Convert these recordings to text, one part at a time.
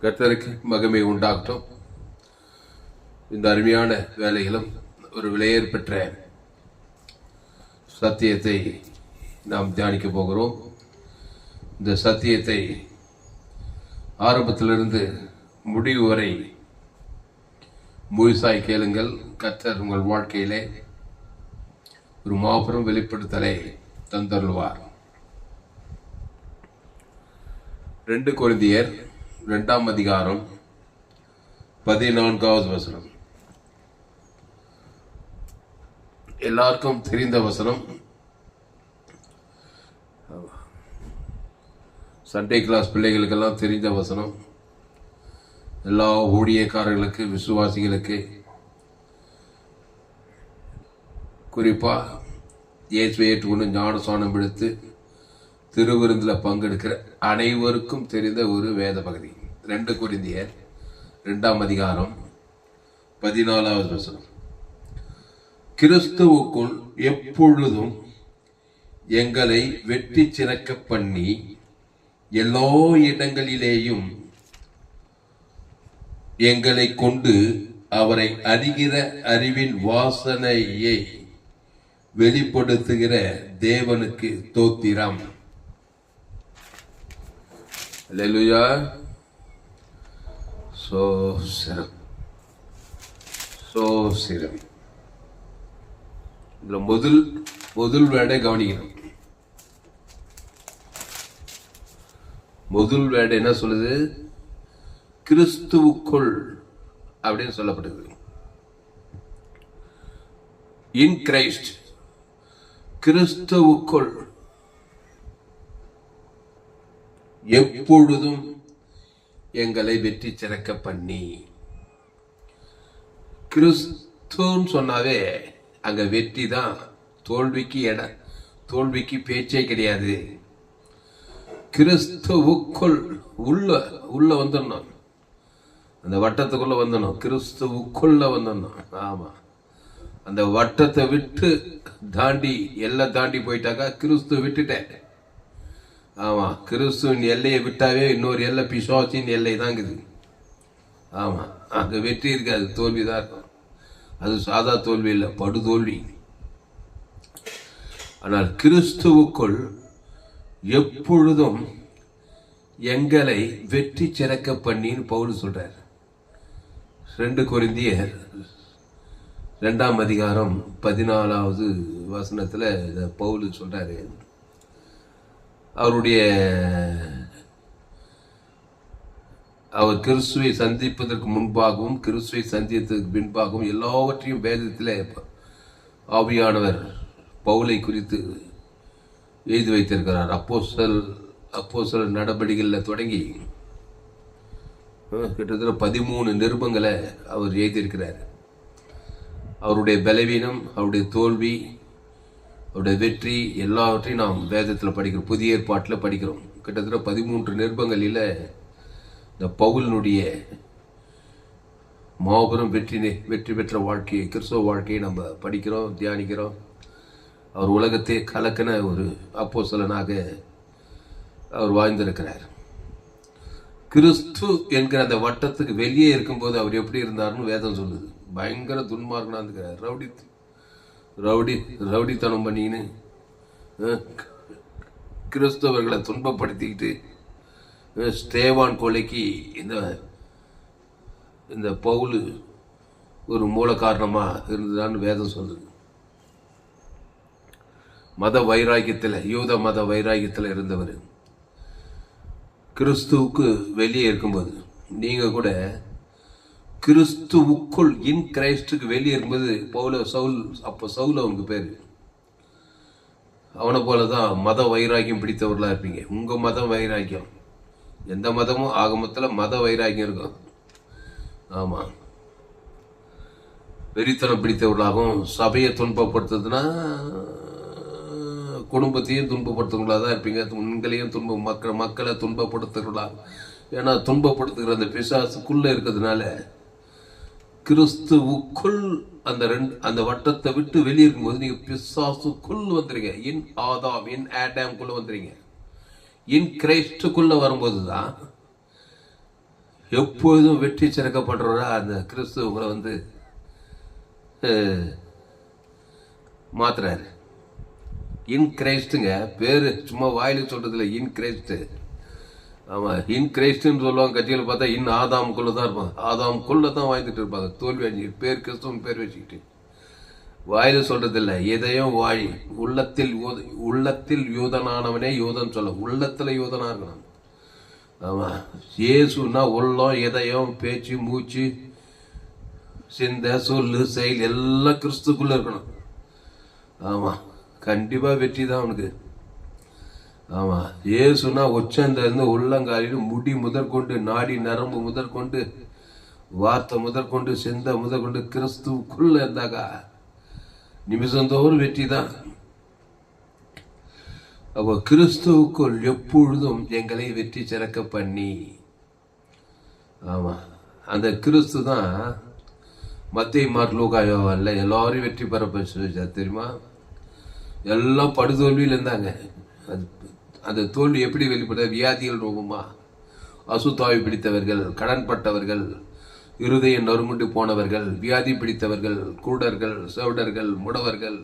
கர்த்தருக்கு மகிமை உண்டாகட்டும். இந்த அருமையான வேலையிலும் ஒரு விலையேற பெற்ற சத்தியத்தை நாம் தியானிக்க போகிறோம். இந்த சத்தியத்தை ஆரம்பத்திலிருந்து முடிவு வரை முழுசாய் கேளுங்கள். கர்த்தர் உங்கள் வாழ்க்கையிலே ஒரு மாபெரும் வெளிப்படுத்தலை தந்தருள்வார். 2 கொரிந்தியர் 2ஆம் அதிகாரம் 14வது வசனம். எல்லாருக்கும் தெரிந்த வசனம். சண்டே கிளாஸ் பிள்ளைகளுக்கெல்லாம் தெரிந்த வசனம். எல்லா ஊழியக்காரர்களுக்கு, விசுவாசிகளுக்கு, குறிப்பா இயேசுவை ஏற்றுக்கொண்டு ஞானஸ்நானம் எடுத்து திருவிருந்தில் பங்கெடுக்கிற அனைவருக்கும் தெரிந்த ஒரு வேத பகுதி. 2 கொரிந்தியர் 2ஆம் அதிகாரம் 14வது வசனம். கிறிஸ்துவுக்குள் எப்பொழுதும் எங்களை வெற்றி சிறக்க பண்ணி எல்லா இடங்களிலேயும் எங்களை கொண்டு அவரை அறிகிற அறிவின் வாசனையை வெளிப்படுத்துகிற தேவனுக்கு ஸ்தோத்திரம். அல்லேலூயா. சோசிரம். இதுல முதல் வேடை கவனிக்கணும். முதல் வேடை என்ன சொல்லுது? கிறிஸ்துவுக்குள் அப்படின்னு சொல்லப்படுது. இன் கிரைஸ்ட், கிறிஸ்துவுக்குள் எப்பொழுதும் எங்களை வெற்றி சிறக்க பண்ணி. கிறிஸ்துன்னு சொன்னாவே அங்க வெற்றி தான். தோல்விக்கு பேச்சே கிடையாது. கிறிஸ்துவுக்குள் உள்ள வந்துடணும். அந்த வட்டத்துக்குள்ள வந்துடணும். கிறிஸ்துவுக்குள்ள வந்துடணும். ஆமா, அந்த வட்டத்தை விட்டு தாண்டி எல்லாம் தாண்டி போயிட்டாக்கா கிறிஸ்து விட்டுட்டேன். ஆமா, கிறிஸ்துவின் எல்லையை விட்டாவே இன்னொரு எல்லை பிசாசின் எல்லை தான் இருக்குது. ஆமா, அங்க வெற்றி இருக்காது, தோல்விதான் இருக்கும். அது சாதா தோல்வி இல்லை, படுதோல்வி. ஆனால் கிறிஸ்துவுக்குள் எப்பொழுதும் எங்களை வெற்றி சிறக்க பண்ணின்னு பவுல் சொல்றார். 2 கொரிந்தியர் 2ஆம் அதிகாரம் 14வது வசனத்துல பவுல் சொல்றாரு. அவர் கிறிஸ்துவை சந்திப்பதற்கு முன்பாகவும் கிறிஸ்துவை சந்தித்ததற்கு பின்பாகவும் எல்லாவற்றையும் வேதத்தில் ஆவியானவர் பவுலை குறித்து எழுதி வைத்திருக்கிறார். அப்போஸ்தலர் நடபடிகளில் தொடங்கி கிட்டத்தட்ட 13 நிருபங்களை அவர் எழுதியிருக்கிறார். அவருடைய பலவீனம், அவருடைய தோல்வி, அவருடைய வெற்றி எல்லாவற்றையும் நாம் வேதத்தில் படிக்கிறோம். புதிய ஏற்பாட்டில் படிக்கிறோம். கிட்டத்தட்ட 13 நிருபங்களில் இந்த பவுலினுடைய மாபெரும் வெற்றி பெற்ற வாழ்க்கையை, கிறிஸ்தவ வாழ்க்கையை நம்ம படிக்கிறோம், தியானிக்கிறோம். அவர் உலகத்தை கலக்கின ஒரு அப்போஸ்தலனாக அவர் வாழ்ந்திருக்கிறார். கிறிஸ்து என்கிற அந்த வட்டத்துக்கு வெளியே இருக்கும்போது அவர் எப்படி இருந்தார்னு வேதம் சொல்லுது. பயங்கர துன்மார்க்கனா இருக்கிறார். ரவுடித்தனம் பண்ணின்னு கிறிஸ்தவர்களை துன்பப்படுத்திக்கிட்டு ஸ்தேவான் கொலைக்கு இந்த பவுல் ஒரு மூல காரணமா இருந்ததான்னு வேதம் சொல்லுது. மத வைராக்கியத்தில், யூத மத வைராக்கியத்தில் இருந்தவர் கிறிஸ்துவுக்கு வெளியே இருக்கும்போது, நீங்க கூட கிறிஸ்துவுக்குள் இன் கிரைஸ்டுக்கு வெளியே இருக்கும்போது சவுல் அவனுக்கு பேரு. அவனை போலதான் மத வைராக்கியம் பிடித்தவர்களா இருப்பீங்க. உங்க மதம் வைராக்கியம், எந்த மதமும் ஆகமத்தில் மத வைராக்கியம் இருக்கும். ஆமா, வெறித்தனம் பிடித்தவர்களாகவும் சபையை துன்பப்படுத்துறதுன்னா குடும்பத்தையும் துன்பப்படுத்துகிறவர்களாக தான் இருப்பீங்க. உங்களையும் மக்களை துன்பப்படுத்துகிறவர்களாக. ஏன்னா துன்பப்படுத்துகிற அந்த பிசாசுக்குள்ள இருக்கிறதுனால கிறிஸ்துவுக்குள் அந்த வட்டத்தை விட்டு வெளியே இருக்கும்போது நீங்க பிசாசுக்குள் வந்துறீங்க. இன் ஆதாம், இன் ஆடாம்குள்ள வந்துறீங்க. இன் கிரைஸ்டுக்குள்ள வரும்போது தான் எப்பொழுதும் வெற்றி சிறக்கப்படுறவரா அந்த கிறிஸ்து உங்களை வந்து மாத்துறாரு. இன் கிரைஸ்டுங்க பேரு, சும்மா வாயில சொல்றதுல இன் கிரைஸ்ட். ஆமா, இன் கிரைஸ்ட்னு சொல்லுவாங்க. கட்சியில் பார்த்தா இன் ஆதாமுக்குள்ள தான் இருப்பாங்க. ஆதாமுக்குள்ள தான் வாழ்ந்துட்டு இருப்பாங்க. தோல்வி அடைஞ்சிட்டு பேர் கிறிஸ்துவன் பேர் வச்சுக்கிட்டு வாயில சொல்றது இல்லை. எதையும் வாழி உள்ளத்தில் யூதனானவனே யூதன் சொல்ல, உள்ளத்துல யூதனா இருக்கணும். ஆமா, இயேசுன்னா உள்ளம், இதயம், பேச்சு, மூச்சு, சிந்த, சொல்லு, செயல் எல்லாம் கிறிஸ்துக்குள்ள இருக்கணும். ஆமா, கண்டிப்பா வெற்றி தான் அவனுக்கு. ஆமா, இயேசுனா உச்சந்திலிருந்து உள்ளங்காலில் முடி முதற்கொண்டு, நாடி நரம்பு முதற்கொண்டு, வார்த்தை முதற்கொண்டு, சிந்த முதற்கொண்டு கிறிஸ்துக்குள்ள இருந்தாக்கா நிமிஷந்தோறும் வெற்றி தான். அப்போ கிறிஸ்துவுக்குள் எப்பொழுதும் எங்களை வெற்றி சிறக்க பண்ணி. ஆமா, அந்த கிறிஸ்து தான் மத்திய மார்க் லூக்கா யோவான்ல எல்லாரும் வெற்றி பெற வச்சா தெரியுமா? எல்லாம் படுதோல்வியில் இருந்தாங்க. அந்த தோல்வி எப்படி வெளிப்பட? வியாதிகள் ரூபமா, அசுத்தாவி பிடித்தவர்கள், கடன்பட்டவர்கள், இருதய நொறுங்குண்டு போனவர்கள், வியாதி பிடித்தவர்கள், கூடர்கள், செவடர்கள், முடவர்கள்,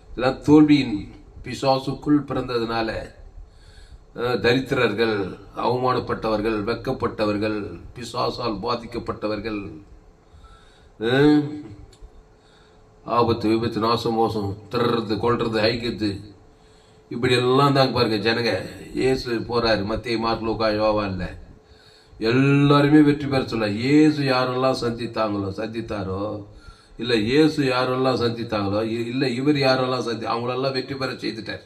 இதெல்லாம் தோல்வியின் பிசாசுக்குள் பிறந்ததுனால. தரித்திரர்கள், அவமானப்பட்டவர்கள், வெக்கப்பட்டவர்கள், பிசாசால் பாதிக்கப்பட்டவர்கள், ஆபத்து, விபத்து, நாசம், மோசம், திறது, கொள்றது, ஐக்கியத்து, இப்படி எல்லாம் தாங்க பாருங்க ஜனங்க. இயேசு போறாரு மத்திய மார்க் லூக்கா யோவான்ல, எல்லாருமே வெற்றி பெற சொல்ல. இயேசு யாரெல்லாம் சந்தித்தாரோ இல்ல இயேசு யாரெல்லாம் சந்தித்தாங்களோ இல்ல இவர் யாரெல்லாம் அவங்களெல்லாம் வெற்றி பெற செய்துட்டார்.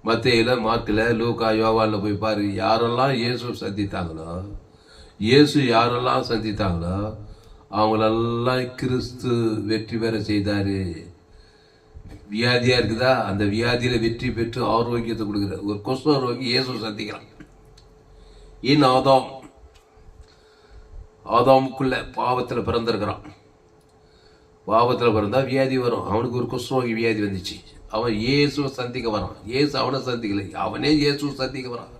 மத்தியில, மார்க்ல, லூக்கா, யோவான்ல போய் பாரு. யாரெல்லாம் இயேசு சந்தித்தாங்களோ, இயேசு யாரெல்லாம் சந்தித்தாங்களோ அவங்களெல்லாம் கிறிஸ்து வெற்றி பெற செய்தாரு. வியாதியா இருக்குதா, அந்த வியாதியில வெற்றி பெற்று ஆரோக்கியத்தை கொடுக்குற ஒரு குஷ்ட ரோகி இயேசு சந்திக்கிறான். ஏன் ஆதாமுக்குள்ள பாவத்துல பிறந்திருக்கிறான். பாவத்துல பிறந்தா வியாதி வரும். அவனுக்கு ஒரு குஷ்டரோகி வியாதி வந்துச்சு. அவன் இயேசுவை சந்திக்க வரான். இயேசு அவனை சந்திக்கல, அவனே இயேசு சந்திக்க வரான்.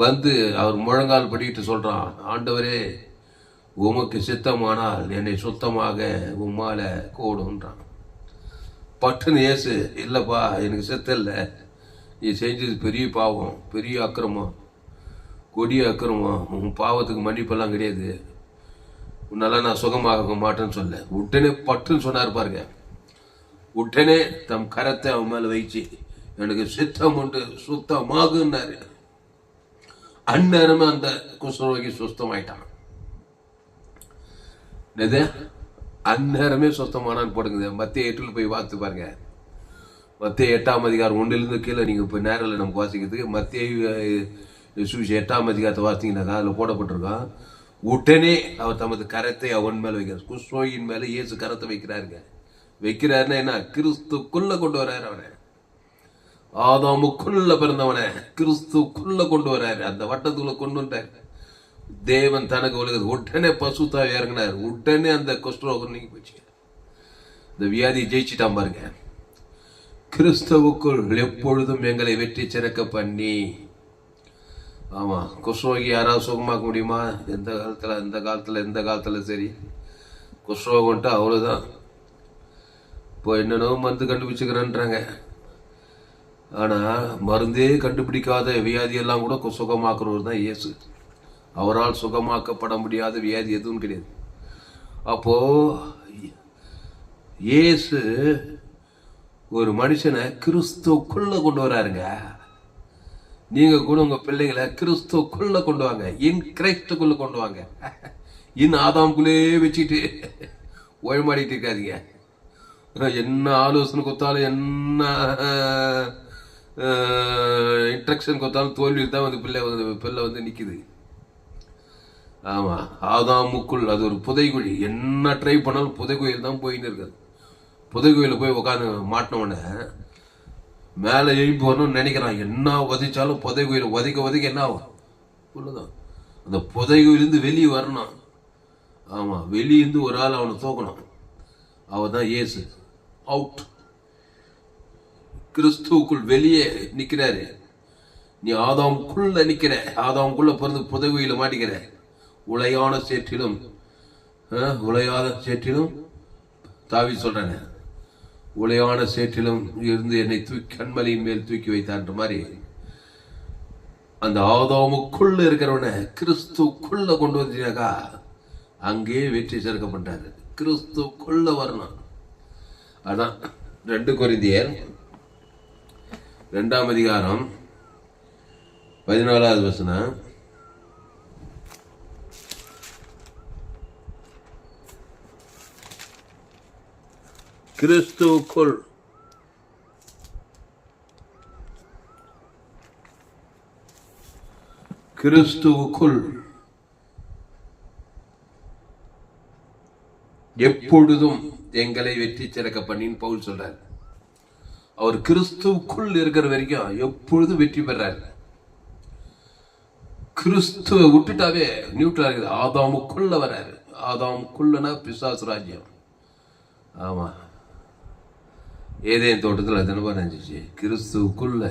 வந்து அவர் முழங்கால் படிக்கிட்டு சொல்றான், ஆண்டவரே உமக்கு சித்தமானால் என்னை சுத்தமாக உம்மால கூடுன்றான். பட்டுன்னு இயேசு, இல்லப்பா எனக்கு சித்தம் இல்லை, நீ செஞ்சது பெரிய பாவம், பெரிய அக்கிரமம், கொடிய அக்கிரமம், உன் பாவத்துக்கு மன்னிப்பெல்லாம் கிடையாது, உன்னால நான் சுகமாக மாட்டேன்னு சொல்ல. உடனே பட்டுன்னு சொன்னார் பாருங்க. உடனே தம் கரத்தை அவன் மேல வைச்சு, எனக்கு சித்தம் உண்டு, சுத்தமாகுன்னாரு. அந்நேரமே அந்த குஷ்டரோகி சுத்தமாயிட்டான். அந்நேரமே சுத்தமானான்னு போடுங்க. மத்திய 8 போய் பார்த்து பாருங்க. மத்திய 8ஆம் அதிகாரம் 1 கீழே நீங்க இப்போ நேரில் நமக்கு வாசிக்கிறதுக்கு மத்திய 8ஆம் அதிகாரத்தை வாசித்தீங்கன்னாக்கா அதில் போடப்பட்டிருக்கான். உடனே அவர் தமது கரத்தை அவன் மேல வைக்கிறார். குஷ்டரோகியின் மேல இயேசு கரத்தை வைக்கிறாருன்னா என்ன? கிறிஸ்துக்குள்ள கொண்டு வர்றாரு. அவனை ஆதாமுக்குள்ள பிறந்தவனை கிறிஸ்துக்குள்ள கொண்டு வர்றாரு. அந்த வட்டத்துக்குள்ள கொண்டு வந்தார் தேவன் தனக்கு உலகது. உடனே பசுத்தா இறங்கினார். உடனே அந்த குஷ்டரோகம் நீங்க போச்சு. இந்த வியாதி ஜெயிச்சுட்டான் பாருங்க. கிறிஸ்துவுக்குள் எப்பொழுதும் எங்களை வெற்றி சிறக்க பண்ணி. ஆமா, குஷ்டரோகி யாராவது சுகமாக்க முடியுமா? எந்த காலத்துல சரி, குஷ்டரோகம்ட்டு அவ்வளவுதான். இப்போ என்னென்னோ மருந்து கண்டுபிடிச்சுக்கிறேன்றாங்க. ஆனா மருந்தே கண்டுபிடிக்காத வியாதியெல்லாம் கூட சுகமாக்குறவர் தான் இயேசு. அவரால் சுகமாக்கப்பட முடியாத வியாதி எதுவும் கிடையாது. அப்போ இயேசு ஒரு மனுஷனை கிறிஸ்துக்குள்ள கொண்டு வராருங்க. நீங்க கூட உங்க பிள்ளைங்களை கிறிஸ்துக்குள்ள கொண்டு வாங்க, இன் கிரைஸ்டுக்குள்ள கொண்டு வாங்க. இன் ஆதாமுக்குள்ளே வச்சுட்டு ஓய்மாடிட்டு இருக்காதீங்க. என்ன ஆலோசனை கொடுத்தாலும், என்ன இன்ஸ்ட்ரக்ஷன் கொடுத்தாலும் தோல்வியில் தான் வந்து பிள்ளை வந்து நிக்குது. ஆமா, ஆதாமுக்குள் அது ஒரு புதைகுழி. என்ன ட்ரை பண்ணாலும் புதைகுழியில் தான் போயின்னு இருக்காது. புதைகுழியில் போய் உட்காந்து மாட்டினவன மேலே எழுப்பி வரணும்னு நினைக்கிறான். என்ன உதைச்சாலும் புதைகுழியில் உதைக்க என்ன ஆகும்? உள்ளதான் அந்த புதைகுழிலிருந்து வெளியே வரணும். ஆமா, வெளியிருந்து ஒரு ஆள் அவனை தூக்கணும். அவன் தான் இயேசு. அவுட். கிறிஸ்துவுக்குள் வெளியே நிற்கிறாரு. நீ ஆதாமுக்குள்ள நிக்கிற, ஆதாமுக்குள்ள பிறந்து புதவியில மாட்டிக்கிற. உளையான சேற்றிலும் உளையாத சேற்றிலும் தாவி சொல்றேன், உளையான சேற்றிலும் இருந்து என்னை கண்மலையின் மேல் தூக்கி வைத்தான்ற மாதிரி அந்த ஆதாமுக்குள்ள இருக்கிறவன கிறிஸ்துக்குள்ள கொண்டு வந்தீங்கக்கா அங்கேயே வெற்றி சேர்க்கப்பட்டாரு. கிறிஸ்துக்குள்ள வரணும். அதான் 2 கொரிந்தியர் 2ஆம் அதிகாரம் 14வது வசனம். கிறிஸ்துவுக்குள் எப்பொழுதும் எங்களை வெற்றி சிறக்க பண்ணின்னு பவுல் சொல்றாரு. அவர் கிறிஸ்துவுக்குள் இருக்கிற வரைக்கும் எப்பொழுதும் வெற்றி பெறாரு. கிறிஸ்துவை விட்டுட்டாவே நியூட்ரலா இருக்குது. ஆதாமுக்குள்ள வராரு. ஆதாமுக்குள்ளனா பிசாசு ராஜ்யம். ஆமா, ஏதேன் தோட்டத்தில் தினமும் நினைச்சிச்சு. கிறிஸ்துவுக்குள்ள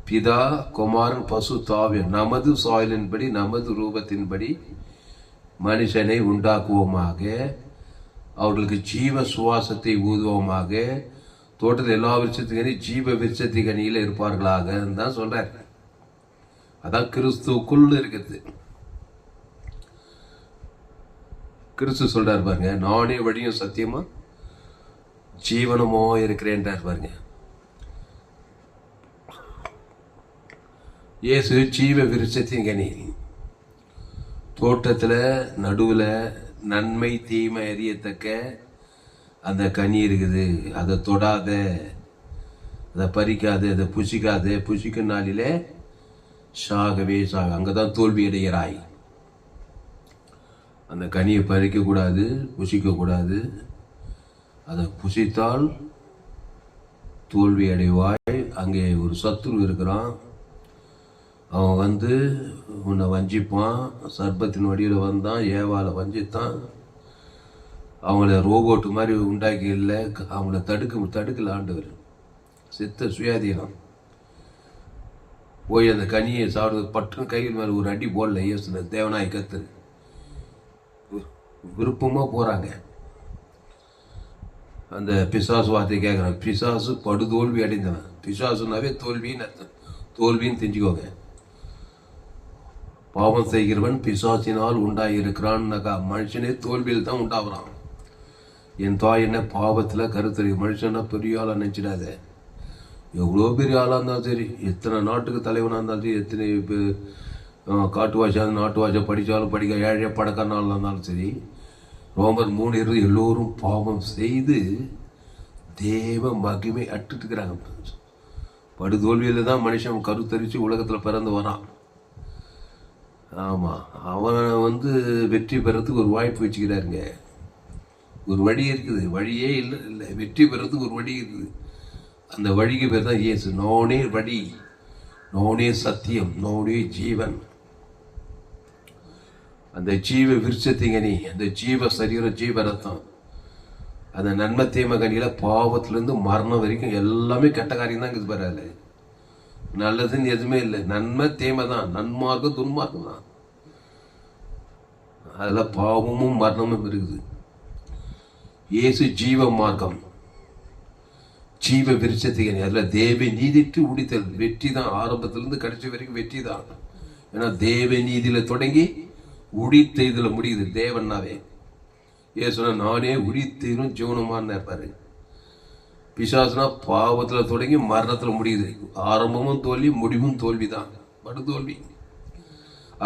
பிதா குமாரன் பசு தாவியம் நமது சாயலின்படி நமது ரூபத்தின்படி மனுஷனை உண்டாக்குவோமாக, அவர்களுக்கு ஜீவ சுவாசத்தை ஊதுவோமாக, தோட்டத்தில் எல்லா விருட்சத்துக்கனி ஜீவ விருட்சத்தை கனியில் இருப்பார்களாக தான் சொல்றாரு. அதான் கிறிஸ்துவுக்குள்ள இருக்குது. கிறிஸ்து சொல்றாரு பாருங்க, நானே வழியும் சத்தியமா ஜீவனமோ இருக்கிறேன்றார் பாருங்க. இயேசு ஜீவ விருட்சத்தின் கனி. தோட்டத்துல நடுவுல நன்மை தீமை அறியத்தக்க அந்த கனி இருக்குது. அதை தொடாத, அதை பறிக்காத, அதை புசிக்காத. புசிக்கும் நாளிலே சாகவே சாக. அங்கதான் தோல்வி அடைகிறாய். அந்த கனியை பறிக்க கூடாது, புசிக்க கூடாது. அதை புசித்தால் தோல்வி அடைவாய். அங்கே ஒரு சத்துரு இருக்கிறான். அவன் உன்னை வஞ்சிப்பான். சர்பத்தின் வடிவில் வந்தான், ஏவால வஞ்சித்தான். அவங்கள ரோபோட்டு மாதிரி உண்டாக்கி இல்லை, அவங்கள தடுக்கல ஆண்டவர். சித்த சுயாதீனம். போய் அந்த கனியை சாப்பிடுவது பட்டுன்னு கையில் மேலே ஒரு அடி போடல. இயேசு தேவனாய் கத்து விருப்பமாக போகிறாங்க. அந்த பிசாசு வார்த்தை கேட்குறான். பிசாசு படுதோல்வி அடைந்தவன். பிசாசுனாவே தோல்வின்னு அர்த்தம். தோல்வின்னு தெரிஞ்சுக்கோங்க. பாவம் செய்கிறவன் பிசாசினால் உண்டாயிருக்கிறான்னாக்கா மனுஷனே தோல்வியில் தான் உண்டாகிறான். என் தாய் என்ன பாவத்தில் கருத்தறி. மனுஷனா பெரிய ஆளாக நினச்சிடாத. எவ்வளோ பெரிய ஆளாக இருந்தாலும் சரி, எத்தனை நாட்டுக்கு தலைவனாக இருந்தாலும் சரி, எத்தனை காட்டு வாசா நாட்டு வாசா படித்தாலும் படிக்க ஏழையாக படக்காரனாக இருந்தாலும் சரி, ரோமர் 3:20 எல்லோரும் பாவம் செய்து தேவ மகிமை அட்டுட்டுக்கிறாங்க. படுதோல்வியில் தான் மனுஷன் கருத்தரித்து உலகத்தில் பிறந்து வரான். ஆமாம், அவன் வெற்றி பெறத்துக்கு ஒரு வாய்ப்பு வச்சுக்கிறாருங்க. ஒரு வழி இருக்குது. வழியே இல்லை வெற்றி பெறத்துக்கு ஒரு வழி இருக்குது. அந்த வழிக்கு பேர் தான் இயேசு. நானே வழி, நானே சத்தியம், நானே ஜீவன். அந்த ஜீவ விருட்சத்திங்கனி, அந்த ஜீவ சரீரம், ஜீவ ரத்தம், அந்த நன்மை தீமை கனியில பாவத்திலேருந்து மரணம் வரைக்கும் எல்லாமே கெட்ட காரியம் தான் இருக்குது. பரவாயில்ல, நல்லதுன்னு எதுவுமே இல்லை. நன்மை தீமை தான், நன்மார்க்கம் துன்மார்க்கம் தான். அதில் பாவமும் மரணமும் இருக்குது. இயேசு ஜீவ மார்க்கம், ஜீவ விருட்சத்திகனி. அதில் தேவ நீதிட்டு உடித்தல் வெற்றி தான். ஆரம்பத்திலிருந்து கடைசி வரைக்கும் வெற்றி தான். ஏன்னா தேவ நீதியில தொடங்கி உடித்த இதுல முடியுது. தேவன்னாவே ஏசுனா நானே உரித்தீரும் ஜீவனமான்னு இருப்பாரு. பிசாசுனா பாவத்துல தொடங்கி மரணத்துல முடியுது. ஆரம்பமும் தோல்வி, முடிவும் தோல்வி தான், படுதோல்வி.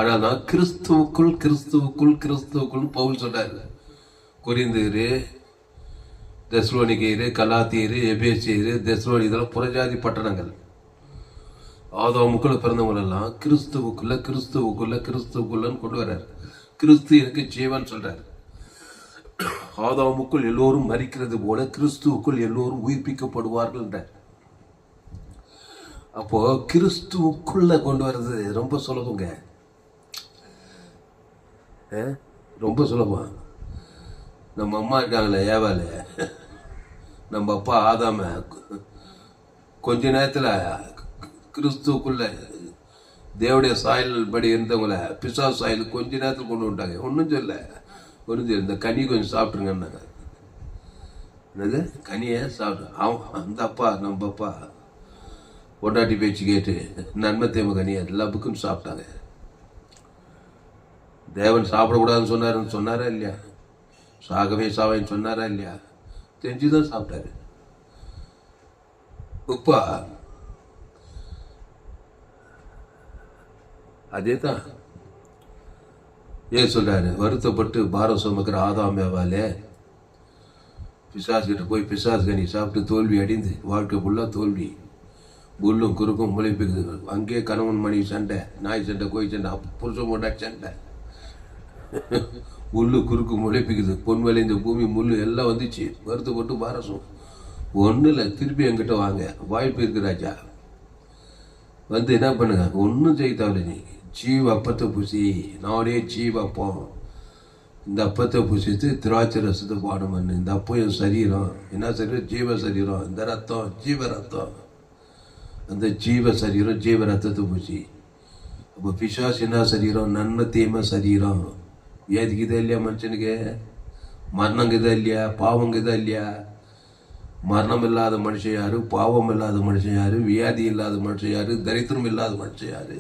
ஆனால் கிறிஸ்துவுக்குள் கிறிஸ்துவுக்குள் கிறிஸ்துவுக்குள் பவுல் சொல்றாரு. கொரிந்தியரு, தெசலோனிக்கேயரு, கலாத்தியரு, எபேசியரு, தெசலோனி, இதெல்லாம் புறஜாதி பட்டணங்கள். ஆதாமுக்குள்ள பிறந்தவங்க எல்லாம் கிறிஸ்துவுக்குள்ள கிறிஸ்துவுக்குள்ள கிறிஸ்துவுக்குள்ளன்னு கொண்டு வர்றாரு. கிறிஸ்து எனக்கு ஜீவன் சொல்றாரு. ஆதாமுக்குள் எல்லோரும் மரிக்கிறது போல கிறிஸ்துவுக்குள் எல்லோரும் உயிர்ப்பிக்கப்படுவார்கள். அப்போ கிறிஸ்துவுக்குள்ள கொண்டு வர்றது ரொம்ப சுலபங்க, ரொம்ப சுலபம். நம்ம அம்மா இருக்காங்களே ஏவால, நம்ம அப்பா ஆதாம கொஞ்ச நேரத்தில் கிறிஸ்துக்குள்ள தேவடைய சாயல் படி இருந்தவங்கள பிசாசு சாயல் கொஞ்ச நேரத்தில் கொண்டு வந்துட்டாங்க. ஒன்றும் சொல்ல இந்த கனி கொஞ்சம் சாப்பிட்ருங்கன்னாங்க. என்னது கனியை சாப்பிட்டு அந்த அப்பா நம்ம அப்பா பொண்டாட்டி பேச்சு கேட்டு நன்மை தேவை கனியை எல்லா புக்கும் சாப்பிட்டாங்க. தேவன் சாப்பிடக்கூடாதுன்னு சொன்னாரா இல்லையா? சாகவே சாவேன்னு சொன்னாரா இல்லையா? தெரிஞ்சுதான் சாப்பிட்டாரு. உப்பா அதே தான் ஏன் சொல்றாரு, வருத்தப்பட்டு பாரம் சுமக்கிற ஆதாமேவாலே பிசாசு கிட்ட போய் பிசாசு கனி சாப்பிட்டு தோல்வி அடைந்து வாழ்க்கை ஃபுல்லாக தோல்வி, புல்லும் குறுக்கும் முளைப்பிக்குது. அங்கேயே கணவன் மனைவி சண்டை, நாய் சண்டை, கோய் சண்டை, புருஷன் கொண்டாடி சண்டை, முள்ளு குறுக்கு முளைப்பிக்குது, பொன் விளைந்த பூமி முள்ளு எல்லாம் வந்துச்சு. வருத்தப்பட்டு பாரசம் ஒன்றும் இல்லை, திருப்பி என்கிட்ட வாங்க, வாய்ப்பு இருக்கு ராஜா, வந்து என்ன பண்ணுங்க, ஒன்றும் செய்ய தேவையில்லை, நீ ஜீவ அப்பத்தை பூசி, நானே ஜீவ அப்பம், இந்த அப்பத்தை பூசித்து திராட்சை ரசத்தை பானம் பண்ணு. இந்த அப்பம் என் சரீரம், என்ன சரீரம்? ஜீவ சரீரம். இந்த ரத்தம் ஜீவ ரத்தம், அந்த ஜீவ சரீரம் ஜீவ ரத்தத்தை பூசி. அப்போ பிசாசு என்ன சரீரம்? நன்மை தீமை சரீரம். ஏதுக்குதா இல்லையா மனுஷனுக்கு? மரணங்குதா இல்லையா? பாவங்குதா இல்லையா? மரணம் இல்லாத மனுஷன் யாரு? பாவம் இல்லாத மனுஷன் யாரு? வியாதி இல்லாத மனுஷன் யாரு? தரித்திரம் இல்லாத மனுஷன் யாரு?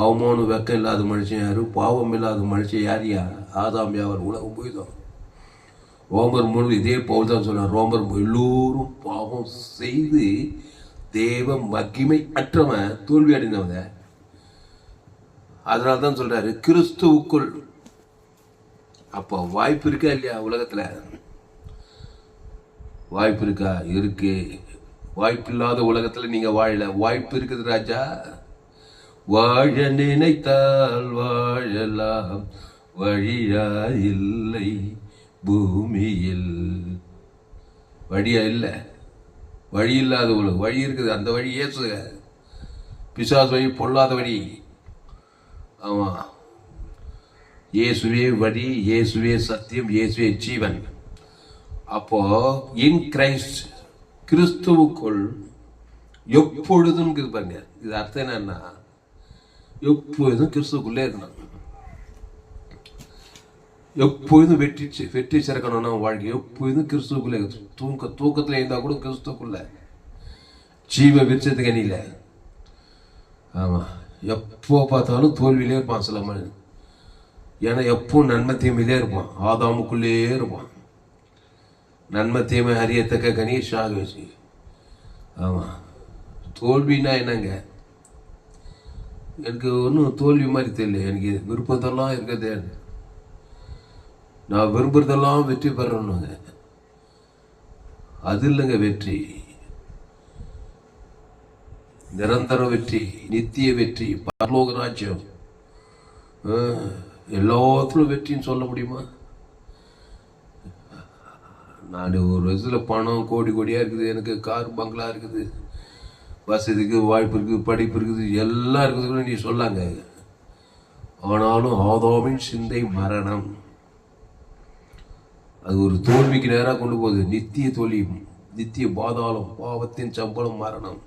அவமானம் வெக்கம் இல்லாத மனுஷன் யாரு? பாவம் இல்லாத மனுஷன் யார்? ஆதாம் யாவர் உலகம் போய்தான். ரோமர் 3 இதே போல் தான் சொன்னார். ரோமர் எல்லோரும் பாவம் செய்து தேவ மகிமை அற்றவன், தோல்வி அடைந்தவங்க. அதனால தான் சொல்றாரு கிறிஸ்துவுக்குள். அப்போ வாய்ப்பு இருக்கா இல்லையா? உலகத்துல வாய்ப்பு இருக்கா? இருக்கு. வாய்ப்பு இல்லாத உலகத்துல நீங்க வாழல, வாய்ப்பு இருக்குது ராஜா. வாழ நினைத்தால் வாழலாம், வழியா இல்லை பூமியில். வழியா இல்லை, வழி இல்லாத உலகம். வழி இருக்குது, அந்த வழி இயேசு. பிசாசு வழி பொல்லாத வழி. ஆமா, இயேசுவே வழி, இயேசுவே சத்தியம், இயேசுவே ஜீவன். அப்போ இன் கிரைஸ்ட், கிறிஸ்துவுக்குள் எப்பொழுதும் பாருங்க. இது அர்த்தம் என்னன்னா, எப்பொழுதும் கிறிஸ்துக்குள்ளே இருக்கணும், எப்பொழுதும் வெற்றி சிறக்கணும்னா வாழ்க்கை எப்பொழுதும் கிறிஸ்துக்குள்ளே. தூக்கத்துல இருந்தா கூட கிறிஸ்துக்குள்ள, ஜீவ விருட்சத்துக்கு அணியில. ஆமா, எப்போ பார்த்தாலும் தோல்வியிலே இருப்பான் சில மனிதன். ஏன்னா எப்போ நன்மை தீமையிலே இருப்பான், ஆதாமுக்குள்ளே இருப்பான். நன்மை தீமை அறியத்தக்க கனி சாகுவசி. ஆமா, தோல்வின்னா என்னங்க? எனக்கு ஒன்றும் தோல்வி மாதிரி தெரியல. எனக்கு விருப்பத்தெல்லாம் இருக்கிறது, நான் விரும்புறதெல்லாம் வெற்றி பெறணுங்க. அது இல்லைங்க வெற்றி. நிரந்தர வெற்றி, நித்திய வெற்றி, பரலோக ராஜ்யம், எல்லாத்திலும் வெற்றின்னு சொல்ல முடியுமா? நான் ஒரு வயசில் பணம் கோடி கோடியாக இருக்குது, எனக்கு கார் பங்களா இருக்குது, வசதிக்கு வாய்ப்பு இருக்குது, படிப்பு இருக்குது, எல்லாம் இருக்குது நீ சொல்லாங்க. ஆனாலும் ஆதாமின் சிந்தை மரணம். அது ஒரு தோல்விக்கு நேராக கொண்டு போகுது. நித்திய தோல்வி, நித்திய பாதாளம், பாவத்தின் சம்பளம் மரணம்.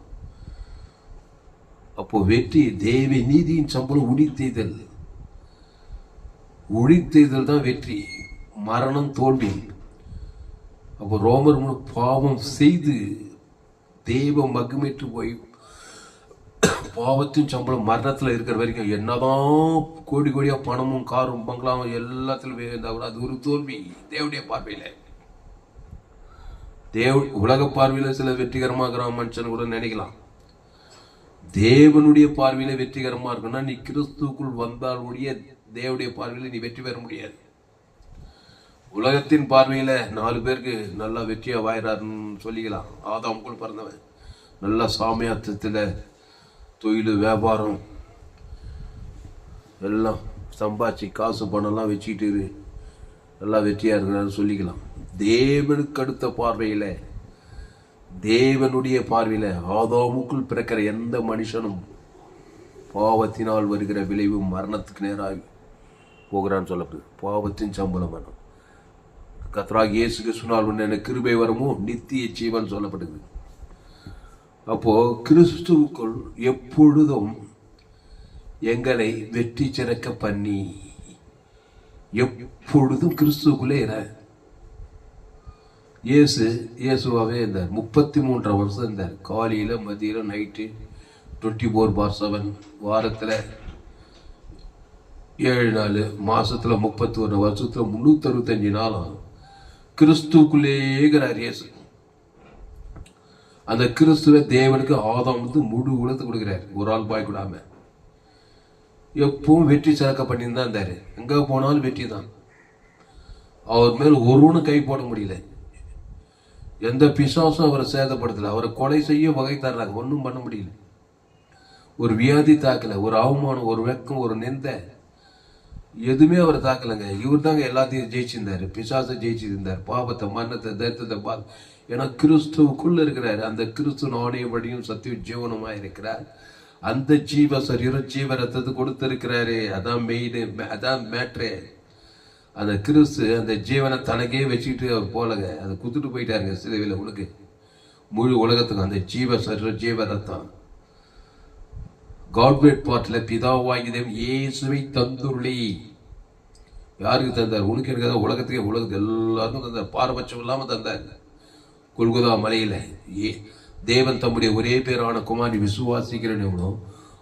அப்போ வெற்றி தேவ நீதியின் சம்பளம் உழித்தெய்தல். உழித்தெய்தல் தான் வெற்றி, மரணம் தோல்வி. அப்போ ரோமர் பாவம் செய்து தெய்வ மகிமைட்டு போய் பாவத்தின் சம்பளம் மரணத்தில் இருக்கிற வரைக்கும் என்னதான் கோடி கோடியா பணமும் காரும் பங்களாவும் எல்லாத்திலும் இருந்தா கூட அது ஒரு தோல்வி தேவடைய பார்வையில. உலக பார்வையில சில வெற்றிகரமாக மனுஷன் கூட நினைக்கலாம். தேவனுடைய பார்வையில வெற்றிகரமா இருக்குன்னா நீ கிறிஸ்துக்குள் வந்தால் ஒழிய தேவனுடைய பார்வையில நீ வெற்றி பெற முடியாது. உலகத்தின் பார்வையில 4 பேருக்கு நல்லா வெற்றியா வாயிறாருன்னு சொல்லிக்கலாம். ஆதாமுக்குள் பிறந்தவன் நல்லா சாமியாத்தத்துல தொழில் வியாபாரம் எல்லாம் சம்பாதிச்சு காசு பணம்லாம் வச்சுக்கிட்டு நல்லா வெற்றியா இருக்கிறான்னு சொல்லிக்கலாம். தேவனுக்கு அடுத்த பார்வையில, தேவனுடைய பார்வையில ஆதாமுக்குள் பிறக்கிற எந்த மனுஷனும் பாவத்தினால் வருகிற விளைவு மரணத்துக்கு நேராக போகிறான்னு சொல்லப்படுது. பாவத்தின் சம்பளம் மரணம். கர்த்தராகிய இயேசு கிறிஸ்துவினால் எனக்கு கிருபை வரமோ நித்திய ஜீவன் சொல்லப்படுது. அப்போ கிறிஸ்துவுக்குள் எப்பொழுதும் எங்களை வெற்றி சிறக்க பண்ணி எப்பொழுதும் கிறிஸ்துவுக்குள்ளே இயேசுவாவே இருந்தார். 33 வருஷம் இருந்தார். காலையில் மதியம் நைட்டு 24/7, வாரத்தில் 7 நாள், மாசத்துல 31 வருஷத்துல 365 நாளும் கிறிஸ்துக்குள்ளேங்கிறார் இயேசு. அந்த கிறிஸ்துவ தேவனுக்கு ஆதாம் முழு உலகத்துக்கு கொடுக்கிறார், ஒரு ஆள் பாய் கூடாம. எப்பவும் வெற்றி சிறக்க பண்ணியிருந்தா இருந்தாரு. எங்க போனாலும் வெற்றி தான். அவர் மேல் ஒருவனும் கை போட முடியல. எந்த பிசாசும் அவரை சேதப்படுத்தல. அவரை கொலை செய்ய வகை தர்றாங்க, ஒன்றும் பண்ண முடியல. ஒரு வியாதி தாக்கல, ஒரு அவமானம், ஒரு வெக்கம், ஒரு நிந்தை, எதுவுமே அவரை தாக்கலைங்க. இவர் தாங்க எல்லாத்தையும் ஜெயிச்சிருந்தாரு. பிசாசை ஜெயிச்சிருந்தார், பாவத்தை, மரணத்தை, தரித்திரத்தை. ஏன்னா கிறிஸ்துவுக்குள்ள இருக்கிறாரு. அந்த கிறிஸ்து நானே வழியும் சத்திய ஜீவனமா இருக்கிறார். அந்த ஜீவ சரீரம் ஜீவ ரத்தத்தை கொடுத்திருக்கிறாரு. அதான் மெயின், அதான் மேட்ரே. அந்த கிறிஸ்து அந்த ஜீவனை தனக்கே வச்சுக்கிட்டு அவர் போலங்க, அதை குத்துட்டு போயிட்டாருங்க சிலுவையில். உனக்கு முழு உலகத்துக்கு அந்த ஜீவ சரீரம் ஜீவ ரத்தம். காட்வேட் பாட்டில் பிதாவாகி தேவன் இயேசுவை தந்துள்ளி. யாருக்கு தந்தார்? உனக்கு எனக்கு, உலகத்துக்கு எல்லாருக்கும் தந்தார். பாரபட்சம் இல்லாமல் தந்தார். கொல்கொதா மலையில் தேவன் தம்முடைய ஒரே பேரான குமாரி விசுவாசிக்கிறவனோ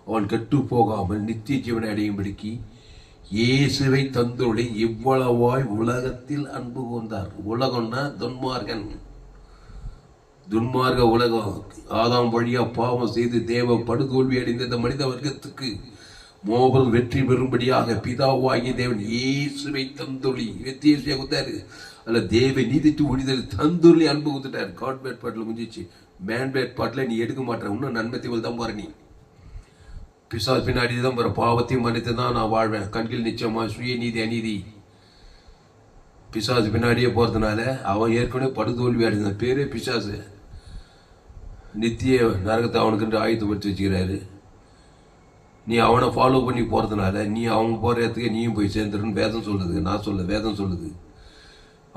அவன் கெட்டு போகாமல் நித்திய ஜீவனை அடையும்படிக்கு இயேசுவை தந்துள்ளி இவ்வளவாய் உலகத்தில் அன்பு கொண்டார். உலகம்னா துன்மார்க்க உலகம். ஆதாம் வழியா பாவம் செய்து தேவ படுதோல்வி அடைந்த இந்த மனித வர்க்கத்துக்கு மோபல் வெற்றி பெறும்படியாக பிதாவாகிய தேவன் இயேசுவை தந்துள்ளி வித்தியாசியா கொடுத்தாரு. அல்ல தேவ நீதிட்டு ஒழிதல் தந்துள்ளி அன்பு கொடுத்துட்டாரு. காட்பேட் பாட்டில் முடிஞ்சிச்சு. மேன்பேட் பாட்டில் நீ எடுக்க மாட்டேன், இன்னும் நன்மத்தை தான் பாரு. நீ பிசாசு பின்னாடி தான் வர, பாவத்தையும் மன்னித்து தான் நான் வாழ்வேன். கண்கள் நிச்சயமா சுய நீதி அநீதி. பிசாசு பின்னாடியே போறதுனால அவன் ஏற்கனவே படுதோல்வி அடைந்த பேரே பிசாசு. நித்திய நரகத்தை அவனுக்கு ஆயுதப்படுத்தி வச்சுக்கிறாரு. நீ அவனை ஃபாலோ பண்ணி போறதுனால நீ அவங்க போற இடத்துக்கு நீயும் போய் சேர்ந்துருன்னு வேதம் சொல்லுது. நான் சொல்ல, வேதம் சொல்லுது.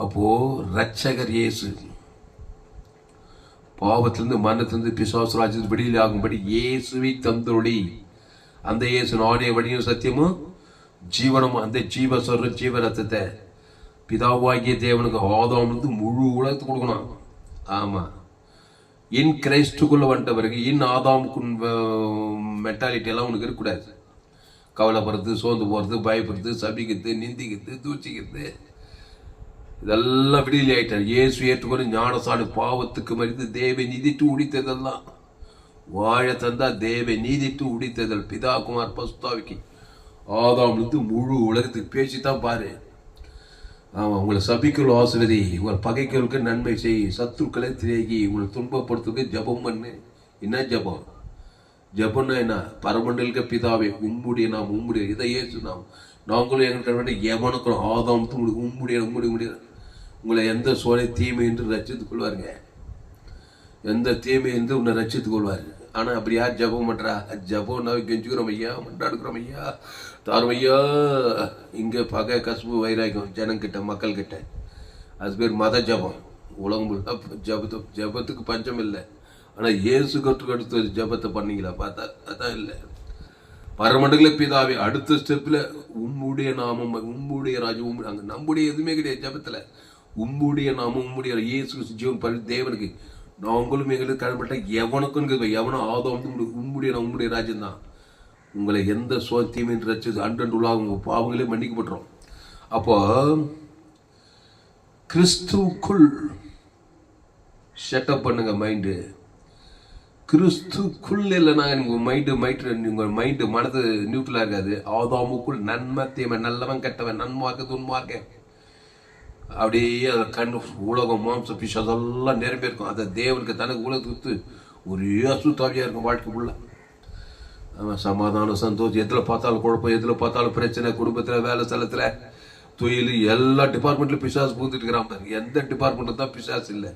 அப்போ ரட்சகர் இயேசு பாவத்திலிருந்து மரணத்திலிருந்து பிசாசு ராஜ்யத்திலிருந்து விடுதலை ஆகும்படி இயேசுவை தந்தொழி. அந்த இயேசு நானே வழியும் சத்தியமும் ஜீவனமும். அந்த ஜீவ சொல்ற ஜீவ ரத்தத்தை பிதாவாகிய தேவனுக்கு ஆதாம் முழு உலகத்துக்கு கொடுக்கணும். ஆமா, இன் கிரைஸ்டுக்குள்ள வந்துட்ட பிறகு இன் ஆதாமுக்கு மென்டாலிட்டி எல்லாம் உனக்கு இருக்கக்கூடாது. கவலைப்படுறது, சோர்ந்து போறது, பயப்படுறது, சபிக்கிறது, நிந்திக்கிறது, தூச்சிக்கிறது, இதெல்லாம் விடுதலை ஆயிட்டார். இயேசு ஏற்றுக்கொண்டு ஞானசாடு பாவத்துக்கு மறித்து தேவ நீதிட்டு உடித்ததெல்லாம் வாழ தந்தா. தேவ நீதிட்டு உடித்ததல் பிதா குமார் பசுத்தாவிக்கு ஆதாம் முழு உலகத்துக்கு பேசித்தான் பாரு. ஆமா, உங்களை சபிக்குள் ஆசிர்வதி, உங்கள் பகைகளுக்கு நன்மை செய், சத்துருக்களை திரேகி, உங்களை துன்பப்படுத்துக்கு ஜபம் பண்ணு. என்ன ஜபம்? ஜபம்னா என்ன? பரமண்டலுக்கு பிதாவே உம்முடைய நாம், உம்முடைய இதை ஏசு நாம் நாங்களும் எங்களுக்கு எவனுக்கும் ஆதாம் உம்முடைய உங்களை எந்த சோலை தீமை என்று ரச்சித்துக் கொள்வாருங்க. எந்த தீமை என்று உன்னை ரச்சித்துக் கொள்வார். ஆனா அப்படி யார் ஜபம் பண்றா? ஜபம்னா கெஞ்சுக்கிறோம் ஐயா, மண்டாடுக்கிறோம் ஐயா, தாரும் ஐயா. இங்க பகை கசுப்பு வைராக்கியம் ஜனங்கிட்ட, மக்கள் கிட்ட. அது பேர் மத ஜபம். உலகம் ஜபத்துக்கு பஞ்சம் இல்லை. ஆனா இயேசு கற்றுக்கடுத்து ஜபத்தை பண்ணீங்களா பார்த்தா அதான் இல்லை. பரமண்டல பிதாவே அடுத்த ஸ்டெப்ல உம்முடைய நாமம், உம்முடைய ராஜ்யம், அங்க நம்முடைய எதுவுமே கிடையாது ஜபத்துல. உம்முடைய நாமம், உம்முடைய இயேசு ஜீவன் பரி தேவனுக்கு நாங்களும் எங்களுக்கு கடன்பட்ட எவனுக்கும் எவனோ ஆதம் உம்முடைய நான், உம்முடைய ராஜ்யம் தான். உங்களை எந்த சோத்தியமே ரச்சது அன்றண்டு உலகம் உங்க பாவங்களே மன்னிக்கப்பட்டுரும். அப்போ கிறிஸ்துக்குள் ஷட்டப் பண்ணுங்க மைண்டு. கிறிஸ்துக்குள் இல்லைன்னா உங்கள் மைண்டு மனது நியூட்ரலாக இருக்காது. ஆதாமுக்குள் நன்மை தீமை, நல்லவன் கெட்டவன், நன்மார்க்க துன்மார்க்க, அப்படியே அதை கண்ணு உலகம் மாம்ச பிஷ் அதெல்லாம் நிரம்பியிருக்கும். அதை தேவனுக்கு தனக்கு உலகத்துக்கு ஒரே அசுத்தாவியாக இருக்கும் வாழ்க்கை உள்ள. ஆமாம், சமாதானம், சந்தோஷம், எதில் பார்த்தாலும் குழப்பம், எதில் பார்த்தாலும் பிரச்சனை, குடும்பத்தில், வேலை ஸ்தலத்தில், தொழில், எல்லா டிபார்ட்மெண்ட்லையும் பிசாசு பூந்துட்டு இருக்கிறான். எந்த டிபார்ட்மெண்ட்டில் தான் பிசாசு இல்லை?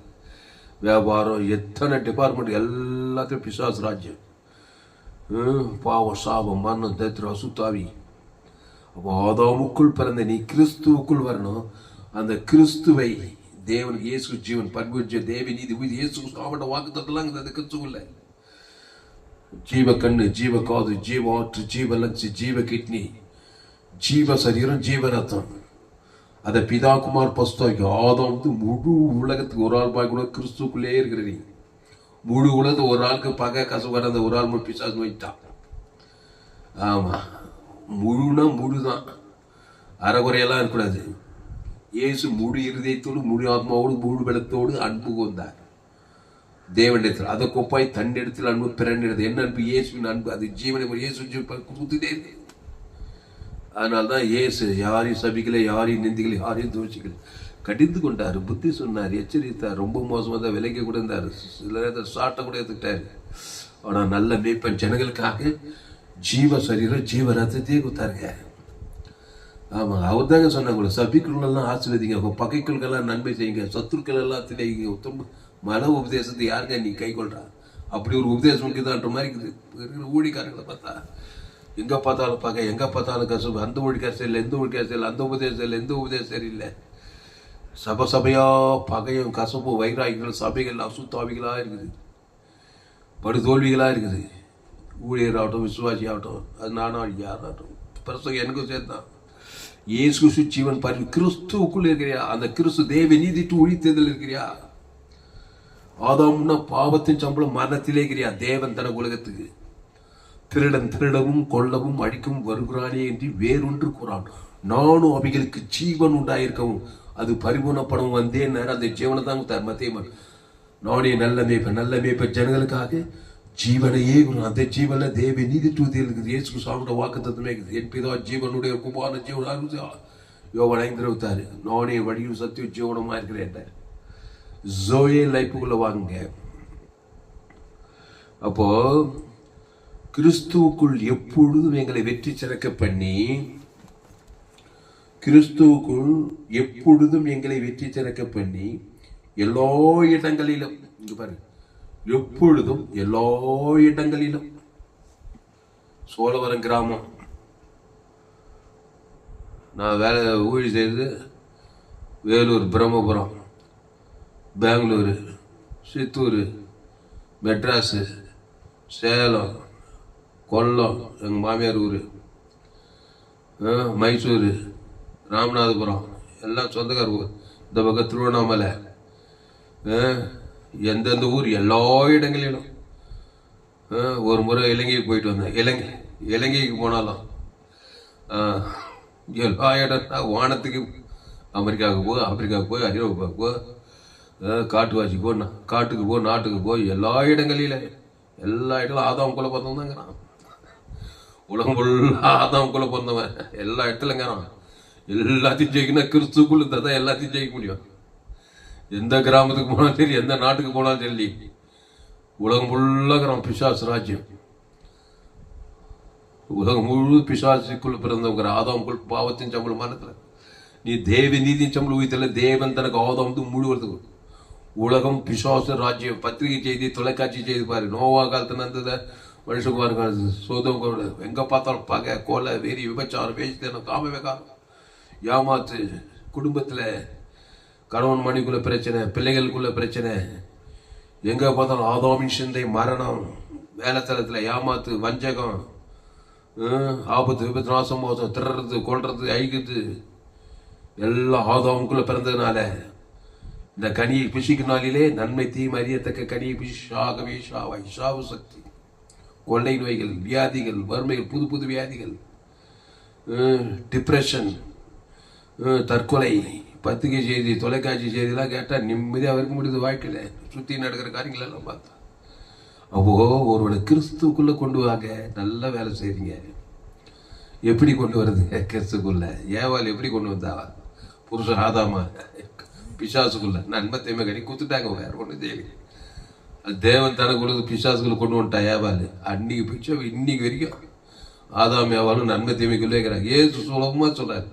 வியாபாரம், எத்தனை டிபார்ட்மெண்ட், எல்லாத்தையும் பிசாசு ராஜ்யம். பாவம், சாபம், மரணம், தரித்திரம், அசுத்தாவி. அப்போ ஆதாமுக்குள் பிறந்த நீ கிறிஸ்துவுக்குள் வரணும். அந்த கிறிஸ்துவை தேவனுக்கு இயேசு ஜீவன் பரிபூர்ஜ தேவ நீதி இயேசு சாப்பிட்ட வாக்குத்தத்தெல்லாம் அந்த கிறிஸ்துவ இல்லை. ஜீவ கண்ணு, ஜீவ காது, ஜீவ ஆற்று, ஜீவ லங்ஸ், ஜீவ கிட்னி, ஜீவ சரீரம், ஜீவ ரத்தம். அதை பிதா குமார் பஸ்தாக்கி ஆதாம் முழு உலகத்துக்கு ஒரு ஆள் பாய் கூட கிறிஸ்துக்குள்ளே இருக்கிற நீ முழு உலகத்து ஒரு ஆளுக்கு பகை கசவு கடந்த ஒரு ஆள் பிசாசு வைட்டான். ஆமா, முழுனா முழுதான், அறகுறையெல்லாம் இருக்கக்கூடாது. இயேசு முழு இருதயத்தோடு, முழு ஆத்மாவோடு, முழு பலத்தோடு அன்பு கொண்டார் தேவனிடத்தில். அதை கொப்பாய் தன்னிடத்தில் அன்பு பிறனிடத்தில். என்ன அன்பு? இயேசுவின் அன்பு. அது ஜீவனை இயேசு கொடுத்துட்டே இருக்கு. அதனால்தான் இயேசு யாரையும் சபிக்கல, யாரையும் நிந்திக்கல, யாரையும் தோஷிக்கல. கடிந்து கொண்டாரு, புத்தி சொன்னார், எச்சரித்தார். ரொம்ப மோசமாக தான் விலைக்கு கூட இருந்தார், சில நேரத்தில் சாட்டை கூட எடுத்துக்கிட்டாரு. ஆனால் நல்ல மேய்ப்பன் ஜனங்களுக்காக ஜீவ சரீரம் ஜீவ ரத்தத்தையே கொடுத்தாருங்க. ஆமாம், அவர் தாங்க சொன்னாங்க, சபிக்குள்ளெல்லாம் ஆசீர்வதிங்க, உங்கள் பகைக்குள்கெல்லாம் நன்மை செய்யுங்க, சத்துருக்கள் எல்லாம் திணைங்க. மன உபதேசத்தை யாருங்க நீ கை கொள்றா? அப்படி ஒரு உபதேசம் இருக்குதான்ற மாதிரி இருக்குது. ஊழிக்காரங்களை பார்த்தா எங்கே பார்த்தாலும் பகை, எங்கே பார்த்தாலும் கசப்பு. அந்த ஊழிக்கார சரியில்லை, எந்த ஊழிக்கார சரியில்லை, அந்த உபதேசம் இல்லை, எந்த உபதேசம் சரியில்லை. சபையா பகையும் கசப்பும் வைராகிகள் சபைகள் அசுத்தாவிகளாக இருக்குது, படுதோல்விகளாக இருக்குது. ஊழியர் ஆகட்டும், விசுவாசி ஆகட்டும், அது நானும் யாராகட்டும், பிரசங்க எனக்கும் சேர்த்தான். இயேசு ஜீவன் பாரு, கிறிஸ்துவுக்குள்ள இருக்கிறியா? அந்த கிறிஸ்து தேவ நீதிட்டு ஒழித்ததில் இருக்கிறியா? ஆதாம்னா பாவத்தின் சம்பளம் மரணத்திலே இருக்கிறியா? தேவன் தன உலகத்துக்கு திருடன் திருடவும் கொல்லவும் அழிக்கவும் வருகிறானே என்று வேறொன்று கூறான். நானும் அவைகளுக்கு ஜீவன் உண்டாயிருக்கவும் அது பரிபூர்ணப்படவும் வந்தேன். அந்த ஜீவனை தான் கொடுத்தார் மத்தேயு. நானே நல்ல மேய்ப்பன், நல்ல மேய்ப்பன் ஜனங்களுக்காக ஜீவனையே. அந்த ஜீவன தேவ நீதித்துவத்தில் இருக்குது. இயேசு சாப்பிட்ட வாக்கு தத்துவமே இருக்குது. என் பிதா ஜீவனுடைய குமார ஜீவன் யோவான் 5:26. நானே வழியும் சத்தியம் ஜீவனமா இருக்கிறேன். ஜோயே லைஃபுக்குள்ள வாங்க. அப்போ கிறிஸ்துவுக்குள் எப்பொழுதும் எங்களை வெற்றி சிறக்க பண்ணி, கிறிஸ்துவுக்குள் எப்பொழுதும் எங்களை வெற்றி சிறக்க பண்ணி எல்லா இடங்களிலும், இங்க பாரு, எப்பொழுதும் எல்லா இடங்களிலும். சோழவரம் கிராமம் நான் வேலை ஊழி செய்து, வேலூர், பிரம்மபுரம், பெங்களூரு, சித்தூர், மெட்ராஸு, சேலம், கொல்லம் எங்கள் மாமியார் ஊர், மைசூர், ராமநாதபுரம் எல்லாம் சொந்தக்கார ஊர். இந்த பக்கம் திருவண்ணாமலை, எந்தெந்த ஊர் எல்லா இடங்களிலும். ஒரு முறை இலங்கைக்கு போயிட்டு வந்தேன். இலங்கைக்கு போனாலும் எல்லா இடம்னா வானத்துக்கு, அமெரிக்காவுக்கு போ, ஆப்பிரிக்காவுக்கு போய், ஐரோப்பாவுக்கு போ, காட்டுவாசிக்கு போ, காட்டுக்கு போ, நாட்டுக்கு போய், எல்லா இடங்களிலும் ஆதாம் குல பிறந்தவங்கிறான். உலகம் ஃபுல்லாக ஆதாம் குல பிறந்தவன் எல்லா இடத்துலங்கிறான். எல்லாத்தையும் ஜெயிக்கணும் கிறிஸ்துக்குள்ள இருந்தால் தான் எல்லாத்தையும் ஜெயிக்க முடியும். எந்த கிராமத்துக்கு போனாலும் சரி, எந்த நாட்டுக்கு போனாலும் சரி, உலகம் ஃபுல்லாக பிசாசு ராஜ்யம். உலகம் முழு பிசாசுக்குள்ள பிறந்தவங்கிற ஆதாம்குள் பாவத்தின் சம்பளம் மரணத்தில். நீ தேவ நீதியின் சம்பளம் ஊழியத்தில் தேவன் தனக்கு ஆதாம் முழுவதுக்கு. உலகம் பிசாசு ராஜ்யம். பத்திரிகை செய்தி, தொலைக்காட்சி செய்தி பாரு. நோவா காலத்துல இருந்தத மனுஷகுமார் சோதம் எங்க பார்த்தாலும் பகை, கொலை, வெறி, விபச்சாரம், வேசித்தனம், காம விகாரம், ஏமாத்து, குடும்பத்தில் கணவன் மணிக்குள்ள பிரச்சனை, பிள்ளைகளுக்குள்ள பிரச்சனை, எங்க பார்த்தாலும் ஆதாமின் சிந்தை, மரணம், வேலைத்தளத்தில் ஏமாத்து, வஞ்சகம், ஆபத்து, விபத்து, நாசம், மோசம், திறது, கொல்றது, ஐக்குது, எல்லாம் ஆதாமுக்குள்ள பிறந்ததுனால. இந்த கனியை புசிக்கினாலே நன்மை தீமை அறியத்தக்க கனியை புஷாகவே ஷாவாய். ஷாவு சக்தி, கொள்ளை நோய்கள், வியாதிகள், வறுமைகள், புது புது வியாதிகள், டிப்ரெஷன், தற்கொலை, பத்திரிகை செய்தி, தொலைக்காட்சி செய்திலாம் கேட்டால் நிம்மதியாக இருக்க முடியுது. வாழ்க்கையில் சுற்றி நடக்கிற காரியங்கள் எல்லாம் பார்த்தா. அப்போ ஒருவனை கிறிஸ்துக்குள்ள கொண்டு வாங்க. நல்ல வேலை செய்றீங்க. எப்படி கொண்டு வருதுங்க கிறிஸ்துக்குள்ள? ஏவாள் எப்படி கொண்டு வந்தா? புருஷன் ஆதாமா பிசாசுக்குள்ள நன்மை தீமை கட்டி குத்துட்டாங்க. வேற ஒன்று செய்யல. தேவன் தனக்குள்ளது பிசாசுக்குள்ள கொண்டு வந்துட்டா ஏவாள். அன்னைக்கு பிச்சை இன்னைக்கு வரைக்கும் ஆதாம் ஏவாளும் நன்மை தீமைக்குள்ளே இருக்கிறாங்க. ஏசு சுலபமா சொல்றாரு,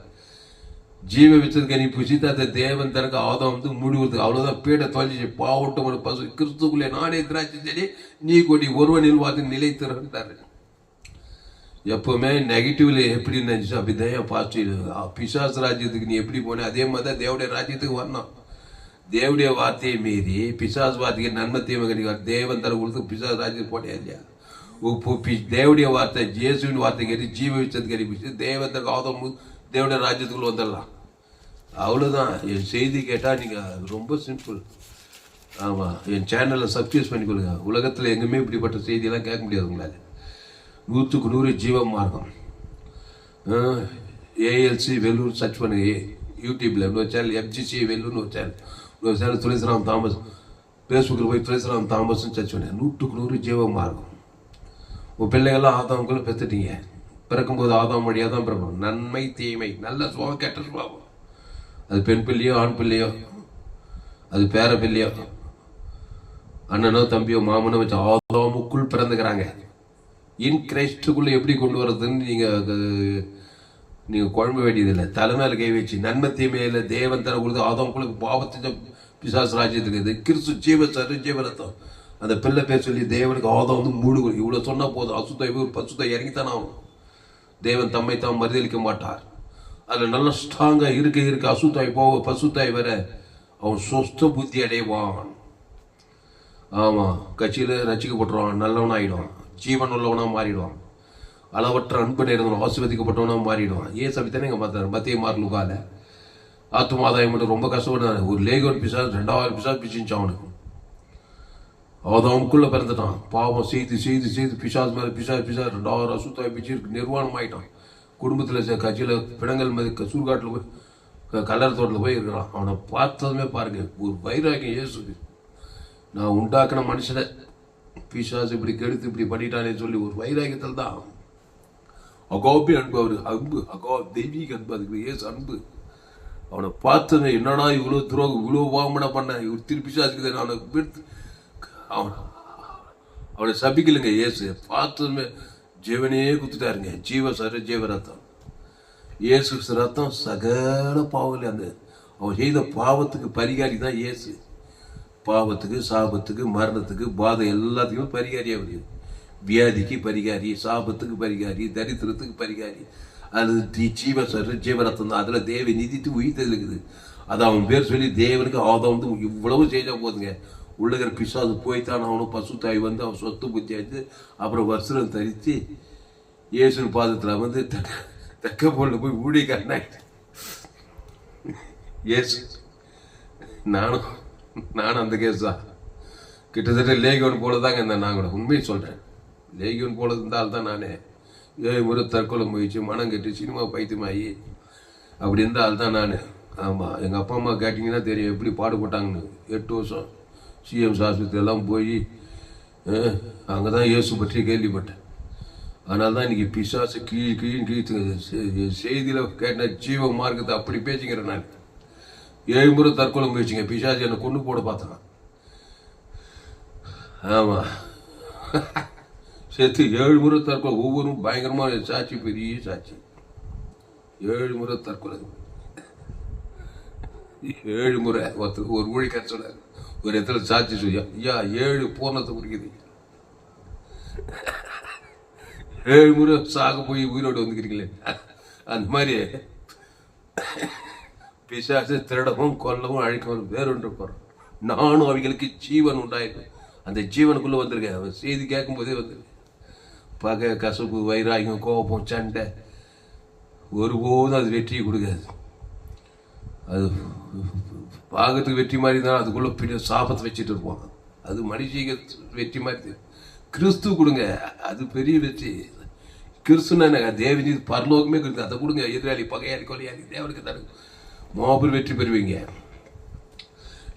ஜீவ விச்சதுக்கு நீ புசித்த தேவன் தனக்கு ஆதாம் முடிவுறதுக்கு அவ்வளவுதான். பீட தொலைச்சி பாவட்டம் ஒரு பசு கிறிஸ்துக்குள்ளே நானே திராட்சை செடி நீ கொடி ஒருவனில் வார்த்தை நிலைத்திருந்தாரு. எப்பவுமே நெகட்டிவ்ல எப்படி நினைச்சு அப்படிதான் பாசிட்டிவ். பிசாசு ராஜ்யத்துக்கு நீ எப்படி போன அதே மாதிரி தான் தேவடைய ராஜ்யத்துக்கு வரணும். தேவடைய வார்த்தையை மீறி பிசாசு வார்த்தைக்கு நன்மை தீமை கிடைக்காது. தேவன் தர கொடுத்து பிசாசு ராஜ்யத்துக்கு போனே இல்லையா? தேவடைய வார்த்தை இயேசுவின் வார்த்தை கேட்டு ஜீவ விச்சத்துக்கு அறிவிச்சு தேவத்துக்கு ஆதம் தேவடைய ராஜ்யத்துக்குள்ள வந்துடலாம். அவ்வளோதான். என் செய்தி கேட்டால் நீங்கள் ரொம்ப சிம்பிள். ஆமாம், என் சேனலை சப்ஸ்கிரைப் பண்ணி கொடுங்க. உலகத்தில் எங்கேயுமே இப்படிப்பட்ட செய்தியெல்லாம் கேட்க முடியாது உங்களால். 100க்கு 100 ஜீவ மார்க்கம். ஏஎல்சி வெல்லூர் சர்ச் பண்ணுங்க யூடியூப்பில். இன்னொரு சேனல் FGC வெல்லூர்னு ஒரு சேனல். இன்னொரு சேனல் துளசிராம் தாமஸ். ஃபேஸ்புக்கில் போய் துளசிராம் தாமஸ்ன்னு சர்ச் பண்ணுங்க. 100க்கு 100 ஜீவ மார்க்கம். உங்கள் பிள்ளைகள்லாம் ஆதாமுக்குள்ளே பெற்றுட்டீங்க. பிறக்கும்போது ஆதாம் வழியாக தான் பிறக்கும். நன்மை தீமை, நல்ல சுபாவம் கெட்ட சுபாவம். அது பெண் பிள்ளையோ ஆண் பிள்ளையோ, அது பேர பிள்ளையோ, அண்ணனோ தம்பியோ மாமனோ வச்சு ஆதாமுக்குள் பிறந்துக்கிறாங்க. இன் கிரைஸ்டுக்குள்ளே எப்படி கொண்டு வர்றதுன்னு நீங்கள் குழம்பு வேண்டியதில்லை. தலைமையில் கை வச்சு நன்மை தீமையில் தேவன் தர கொடுத்து ஆதாமுக்குள்ள பாவத்தை பிசாசு ராஜ்யத்துக்கு இது கிறிஸ்து ஜீவரத்தம். அந்த பிள்ளை பேர் சொல்லி தேவனுக்கு ஆதம் வந்து மூடு. இவ்வளோ சொன்னால் போதும். அசுத்த ஒரு பசுத்த இறங்கித்தானே ஆகும். தேவன் தம்மை தான் மறுதளிக்க மாட்டார். அதில் நல்லா ஸ்ட்ராங்காக இருக்க அசுத்தாய் போக பசுத்தாய் வர அவன் சொஸ்த புத்தி அடைவான். ஆமாம், கட்சியில் ரசிக்கப்பட்டுருவான், நல்லவன் ஆகிடுவான், ஜீவன் உள்ளவனாக மாறிடுவான், அளவற்ற அன்பு நேர்ந்தவன் ஆசீர்வதிக்கப்பட்டவனாக மாறிடுவான். ஏன் சபித்தானே இங்கே பார்த்தாரு மத்திய மார்லுக்கால ஆத்மாதாயம் மட்டும் ரொம்ப கஷ்டப்பட்டான். ஒரு லேகோன் பிசாஸ் 2000 பிசாஸ் பிச்சுச்சான் அவனுக்கு. அவனுக்குள்ளே பிறந்துட்டான். பாவம் செய்து பிசாஸ் மேலே பிசாஸ் 2000 அசுத்தாய் பிச்சு நிர்வாணம் ஆகிட்டான். குடும்பத்தில் கட்சியில் பிணங்கள் மாதிரி சூர்காட்டில் போய் கல்லர் தோட்டத்தில் போய் இருக்கிறான். அவனை பார்த்ததுமே பாருங்க ஒரு வைராக்கியம். இயேசுக்கு நான் உண்டாக்கின மனுஷனை பிசாசு இப்படி கெடுத்து இப்படி பண்ணிட்டானே சொல்லி ஒரு வைராக்கியத்தில் தான். அகோபி அன்பு, அவர் தெய்வீக அன்பு. அதுக்கு ஏசு அன்பு. அவனை பார்த்தது என்னடா இவ்வளோ துரோகம், இவ்வளோ வாமனை பண்ண, இவர் திருப்பி சாதிக்குது. அவனை விடுத்து அவனை சபிக்கலைங்க. இயேசு பார்த்ததுமே ஜீவனையே குத்துட்டாருங்க. ஜீவ ரத்தம். இயேசு ரத்தம் சகல பாவம். அந்த அவன் செய்த பாவத்துக்கு பரிகாரி தான் இயேசு. பாவத்துக்கு, சாபத்துக்கு, மரணத்துக்கு, பாதை எல்லாத்துக்குமே பரிகாரி அவர். வியாதிக்கு பரிகாரி, சாபத்துக்கு பரிகாரி, தரித்திரத்துக்கு பரிகாரி. அது ஜீவரத்தம் தான். அதில் தேவை நிதித்து உயிர்த்தது இருக்குது. அது அவன் பேர் சொல்லி தேவனுக்கு ஆதம் வந்து இவ்வளவு செய்தா போதுங்க. உள்ளகிற பிசாது போய்த்தான் அவனும் பசுத்தாய் வந்து அவன் சொத்து புத்தி ஆச்சு. அப்புறம் வஸ்திரம் தரித்து இயேசுவின் பாதத்தில் வந்து தக்க பொருள் போய் ஊழியக்காரனாயிட்டு. இயேசு நானும் அந்த கேஸ் தான். கிட்டத்தட்ட லேகியோன் போல தாங்க இருந்தேன். நான் கூட உண்மையை சொல்கிறேன். லேகியோன் போல இருந்தால் தான் நானே 7 முறை தற்கொலை முயற்சி, மனம் கட்டி சினிமா பைத்தியமாகி அப்படி இருந்தால் தான் நான். ஆமாம், எங்கள் அப்பா அம்மா கேட்டிங்கன்னா தெரியும் எப்படி பாடுபட்டாங்கன்னு. 8 வருஷம் சிஎம்ஸ் ஆஸ்பத்திரியெல்லாம் போய் அங்கே தான் இயேசு பற்றி கேள்விப்பட்டேன். அதனால தான் இன்றைக்கி பிசாசு கீழ் செய்தியில் கேட்ட ஜீவ மார்க்கத்தை அப்படி பேசிக்கிறேன். நான் 7 முறை தற்கொலை முயற்சிங்க. பிசாசு என்னை கொண்டு போட பார்த்தான். ஆமாம், சேர்த்து 7 முறை தற்கொலை. ஒவ்வொரும் பயங்கரமான சாட்சி, பெரிய சாட்சி. 7 முறை தற்கொலை. 7 முறை ஒரு ஊழியக்காரர் சொன்னார். ஒரு இடத்துல சாட்சி சொல்லி, ஐயா 7 பூர்ணத்தை குறிக்குது. 7 முறை சாக போய் உயிரோடு வந்துக்கிறீங்களே. அந்த மாதிரி பிசாசு திருடவும் கொல்லவும் அழிக்கவும் வேறொன்று போகிறோம். நானும் அவங்களுக்கு ஜீவன் உண்டாயிருக்கேன். அந்த ஜீவனுக்குள்ளே வந்திருக்கேன். அவன் செய்தி கேட்கும்போதே வந்துருக்கேன். பகை, கசப்பு, வைராகியம், கோபம், சண்டை ஒருபோதும் அது வெற்றியை கொடுக்காது. அது பாகத்துக்கு வெற்றி மாதிரி தான். அதுக்குள்ளே பின்ன சாபத்தை வச்சுட்டு இருப்போம். அது மனுஷிக வெற்றி மாதிரி. கிறிஸ்து கொடுங்க, அது பெரிய வெற்றி. கிறிஸ்துன்னா தேவனி பரலோகமே கொடுங்க. அதை கொடுங்க. எதிராளி, பகையாளி, கொலையாளி தேவனுக்கு தருங்க. மாபெரும் வெற்றி பெறுவீங்க.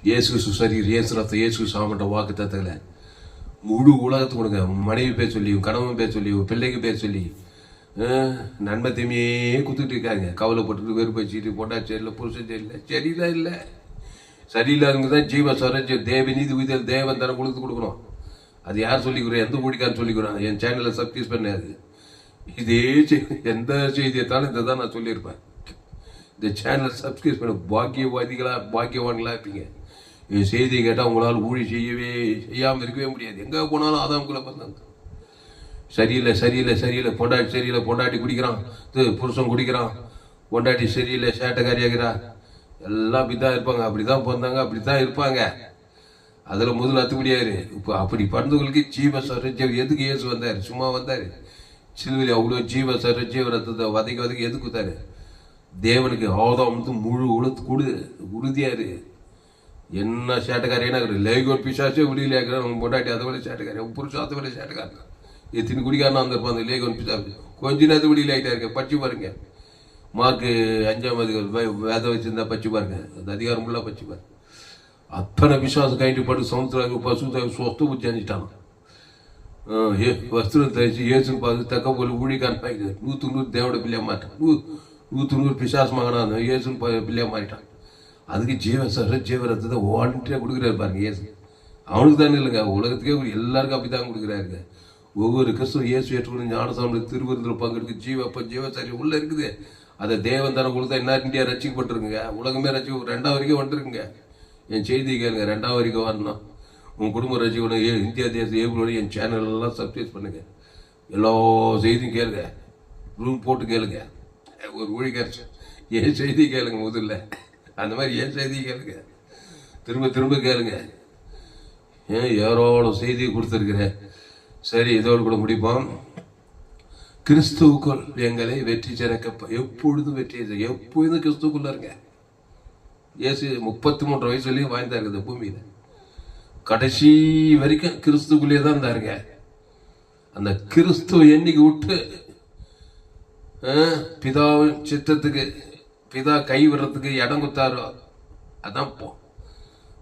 இயேசு சரீர், இயேசு ரத்தம், இயேசு சாமன்ற வாக்கு தத்தங்களை முழு உலகத்துக்கு கொடுங்க. மனைவி பேர் சொல்லி, கணவன் பேர் சொல்லி, பிள்ளைங்க பேர் சொல்லி நன்மை தீமையே குத்துட்டு இருக்காங்க. கவலைப்பட்டு வெறுப்பை வச்சுட்டு பொண்டாட்டி சரியில்லை, புருஷன் சரியில்லை. சரியில்லாதவங்க தான் ஜீவ ஸ்வரஜ் தேவ நீதி உயிர் தேவன் தரம் கொடுக்கணும். அது யார் சொல்லிக்கிறோம்? எந்த கூடிக்கான்னு சொல்லிக்கிறாங்க. என் சேனலை சப்ஸ்கிரைப் பண்ணாது. இதே எந்த செய்தியத்தாலும் இதை தான் நான் சொல்லியிருப்பேன். இந்த சேனலை சப்ஸ்கிரைப் பண்ண பாக்கியவான்களா இருப்பீங்க. என் செய்தியை கேட்டால் உங்களால் ஊழி செய்யாமல் இருக்கவே முடியாது. எங்கே போனாலும் ஆதாமுக்குள்ளே பார்த்தாங்க. சரியில்லை, பொண்டாட்டி குடிக்கிறான், புருஷன் குடிக்கிறான், பொண்டாட்டி சரியில்லை, சேட்டைக்காரியாகிறா, எல்லாம் அப்படி தான் இருப்பாங்க. அப்படி தான் பிறந்தாங்க, அப்படி தான் இருப்பாங்க. அதில் முதல்ல அத்துப்படியாரு. இப்போ அப்படி பிறந்தவங்களுக்கு ஜீவ சரஜீவ எதுக்கு இயேசு வந்தார்? சும்மா வந்தார்? சிலுவையில் அவ்வளோ ஜீவ சரஜீவ ரத்தத்தை வதைக்க எதுக்கு வந்தார்? தேவனுக்கு ஆதாம் வந்து முழு உறுதியாரு. என்ன சேட்டக்காரனா லேகோர் பிசாசே விடியில் ஏற்கிறான். நம்ம பொண்டாட்டி அதை விட சேட்டக்காரன், புருஷன் அதை விட சேட்டக்காரன். எத்தனை குடிக்காரனா வந்திருப்பான் அந்த லேகோன் பிசாசு. கொஞ்ச நேரத்து விடியில் ஆகிட்டா இருக்க. பச்சு பாருங்க, மார்க்கு 5 வேத வச்சிருந்தா பச்சு பாருங்க, அந்த அதிகாரம் ஃபுல்லாக பச்சு பாருங்க. அத்தனை விசுவாசம் கைட்டு பட்டு சமுத்திர பசு சொத்து புத்தி அணிச்சிட்டான். வஸ்திரம் தச்சு ஏசுன்னு பார்த்து தக்க போல ஊழிக்காரன் ஆகிடுது. 100 தேவோட பிள்ளையா மாட்டான். 100 பிசாசு மகனா ஏசுன்னு பிள்ளையா மாறிட்டான். அதுக்கு ஜீவரத்தை வாலண்டியாக கொடுக்குறாரு பாருங்க இயேசு. அவனுக்கு தானே இல்லைங்க, உலகத்துக்கே எல்லாருக்கும் அப்படி தான் கொடுக்குறாருங்க. ஒவ்வொரு கிறிஸ்துவ இயேசு ஏற்றுக்கணும் ஞானசாமி திருவிருந்தில் பங்கெடுக்கு ஜீவசரி உள்ள இருக்குது. அதை தேவன் தானே கொடுத்தா என்ன இந்தியா ரசிக்கப்பட்டிருக்குங்க. உலகமே ரசிக்க 2ஆம் வரைக்கும் வந்துருக்குங்க. என் செய்தி கேளுங்க, 2ஆம் வரைக்கும் வரணும். உங்கள் குடும்ப ரசிக்கணும். இந்தியா தேசம் ஏப்ரோட என் சேனல்லாம் சப்ஸ்கிரைப் பண்ணுங்க. எல்லா செய்தியும் கேளுங்க, ரூம் போட்டு கேளுங்க. ஒரு ஊழியர் என் செய்தி கேளுங்க முதல்ல. அந்த மாதிரி என் செய்தி கேளுங்க, திரும்ப கேளுங்க. ஏரோட செய்தியை கொடுத்துருக்கிறேன். சரி, இதோடு கூட முடிப்போம். கிறிஸ்துவுக்குள் எங்களை வெற்றி சிறக்க எப்பொழுதும் வெற்றி, எப்பொழுதும் கிறிஸ்துக்குள்ள இருங்க. இயேசு 33 வயசுலயும் வாழ்ந்தா இருக்குது பூமியில. கடைசி வரைக்கும் கிறிஸ்துக்குள்ளே தான் இருந்தாருங்க. அந்த கிறிஸ்துவ என்னைக்கு விட்டு பிதாவின் சித்தத்துக்கு பிதா கை விடுறதுக்கு இடம் கொடுத்தாரோ அதான்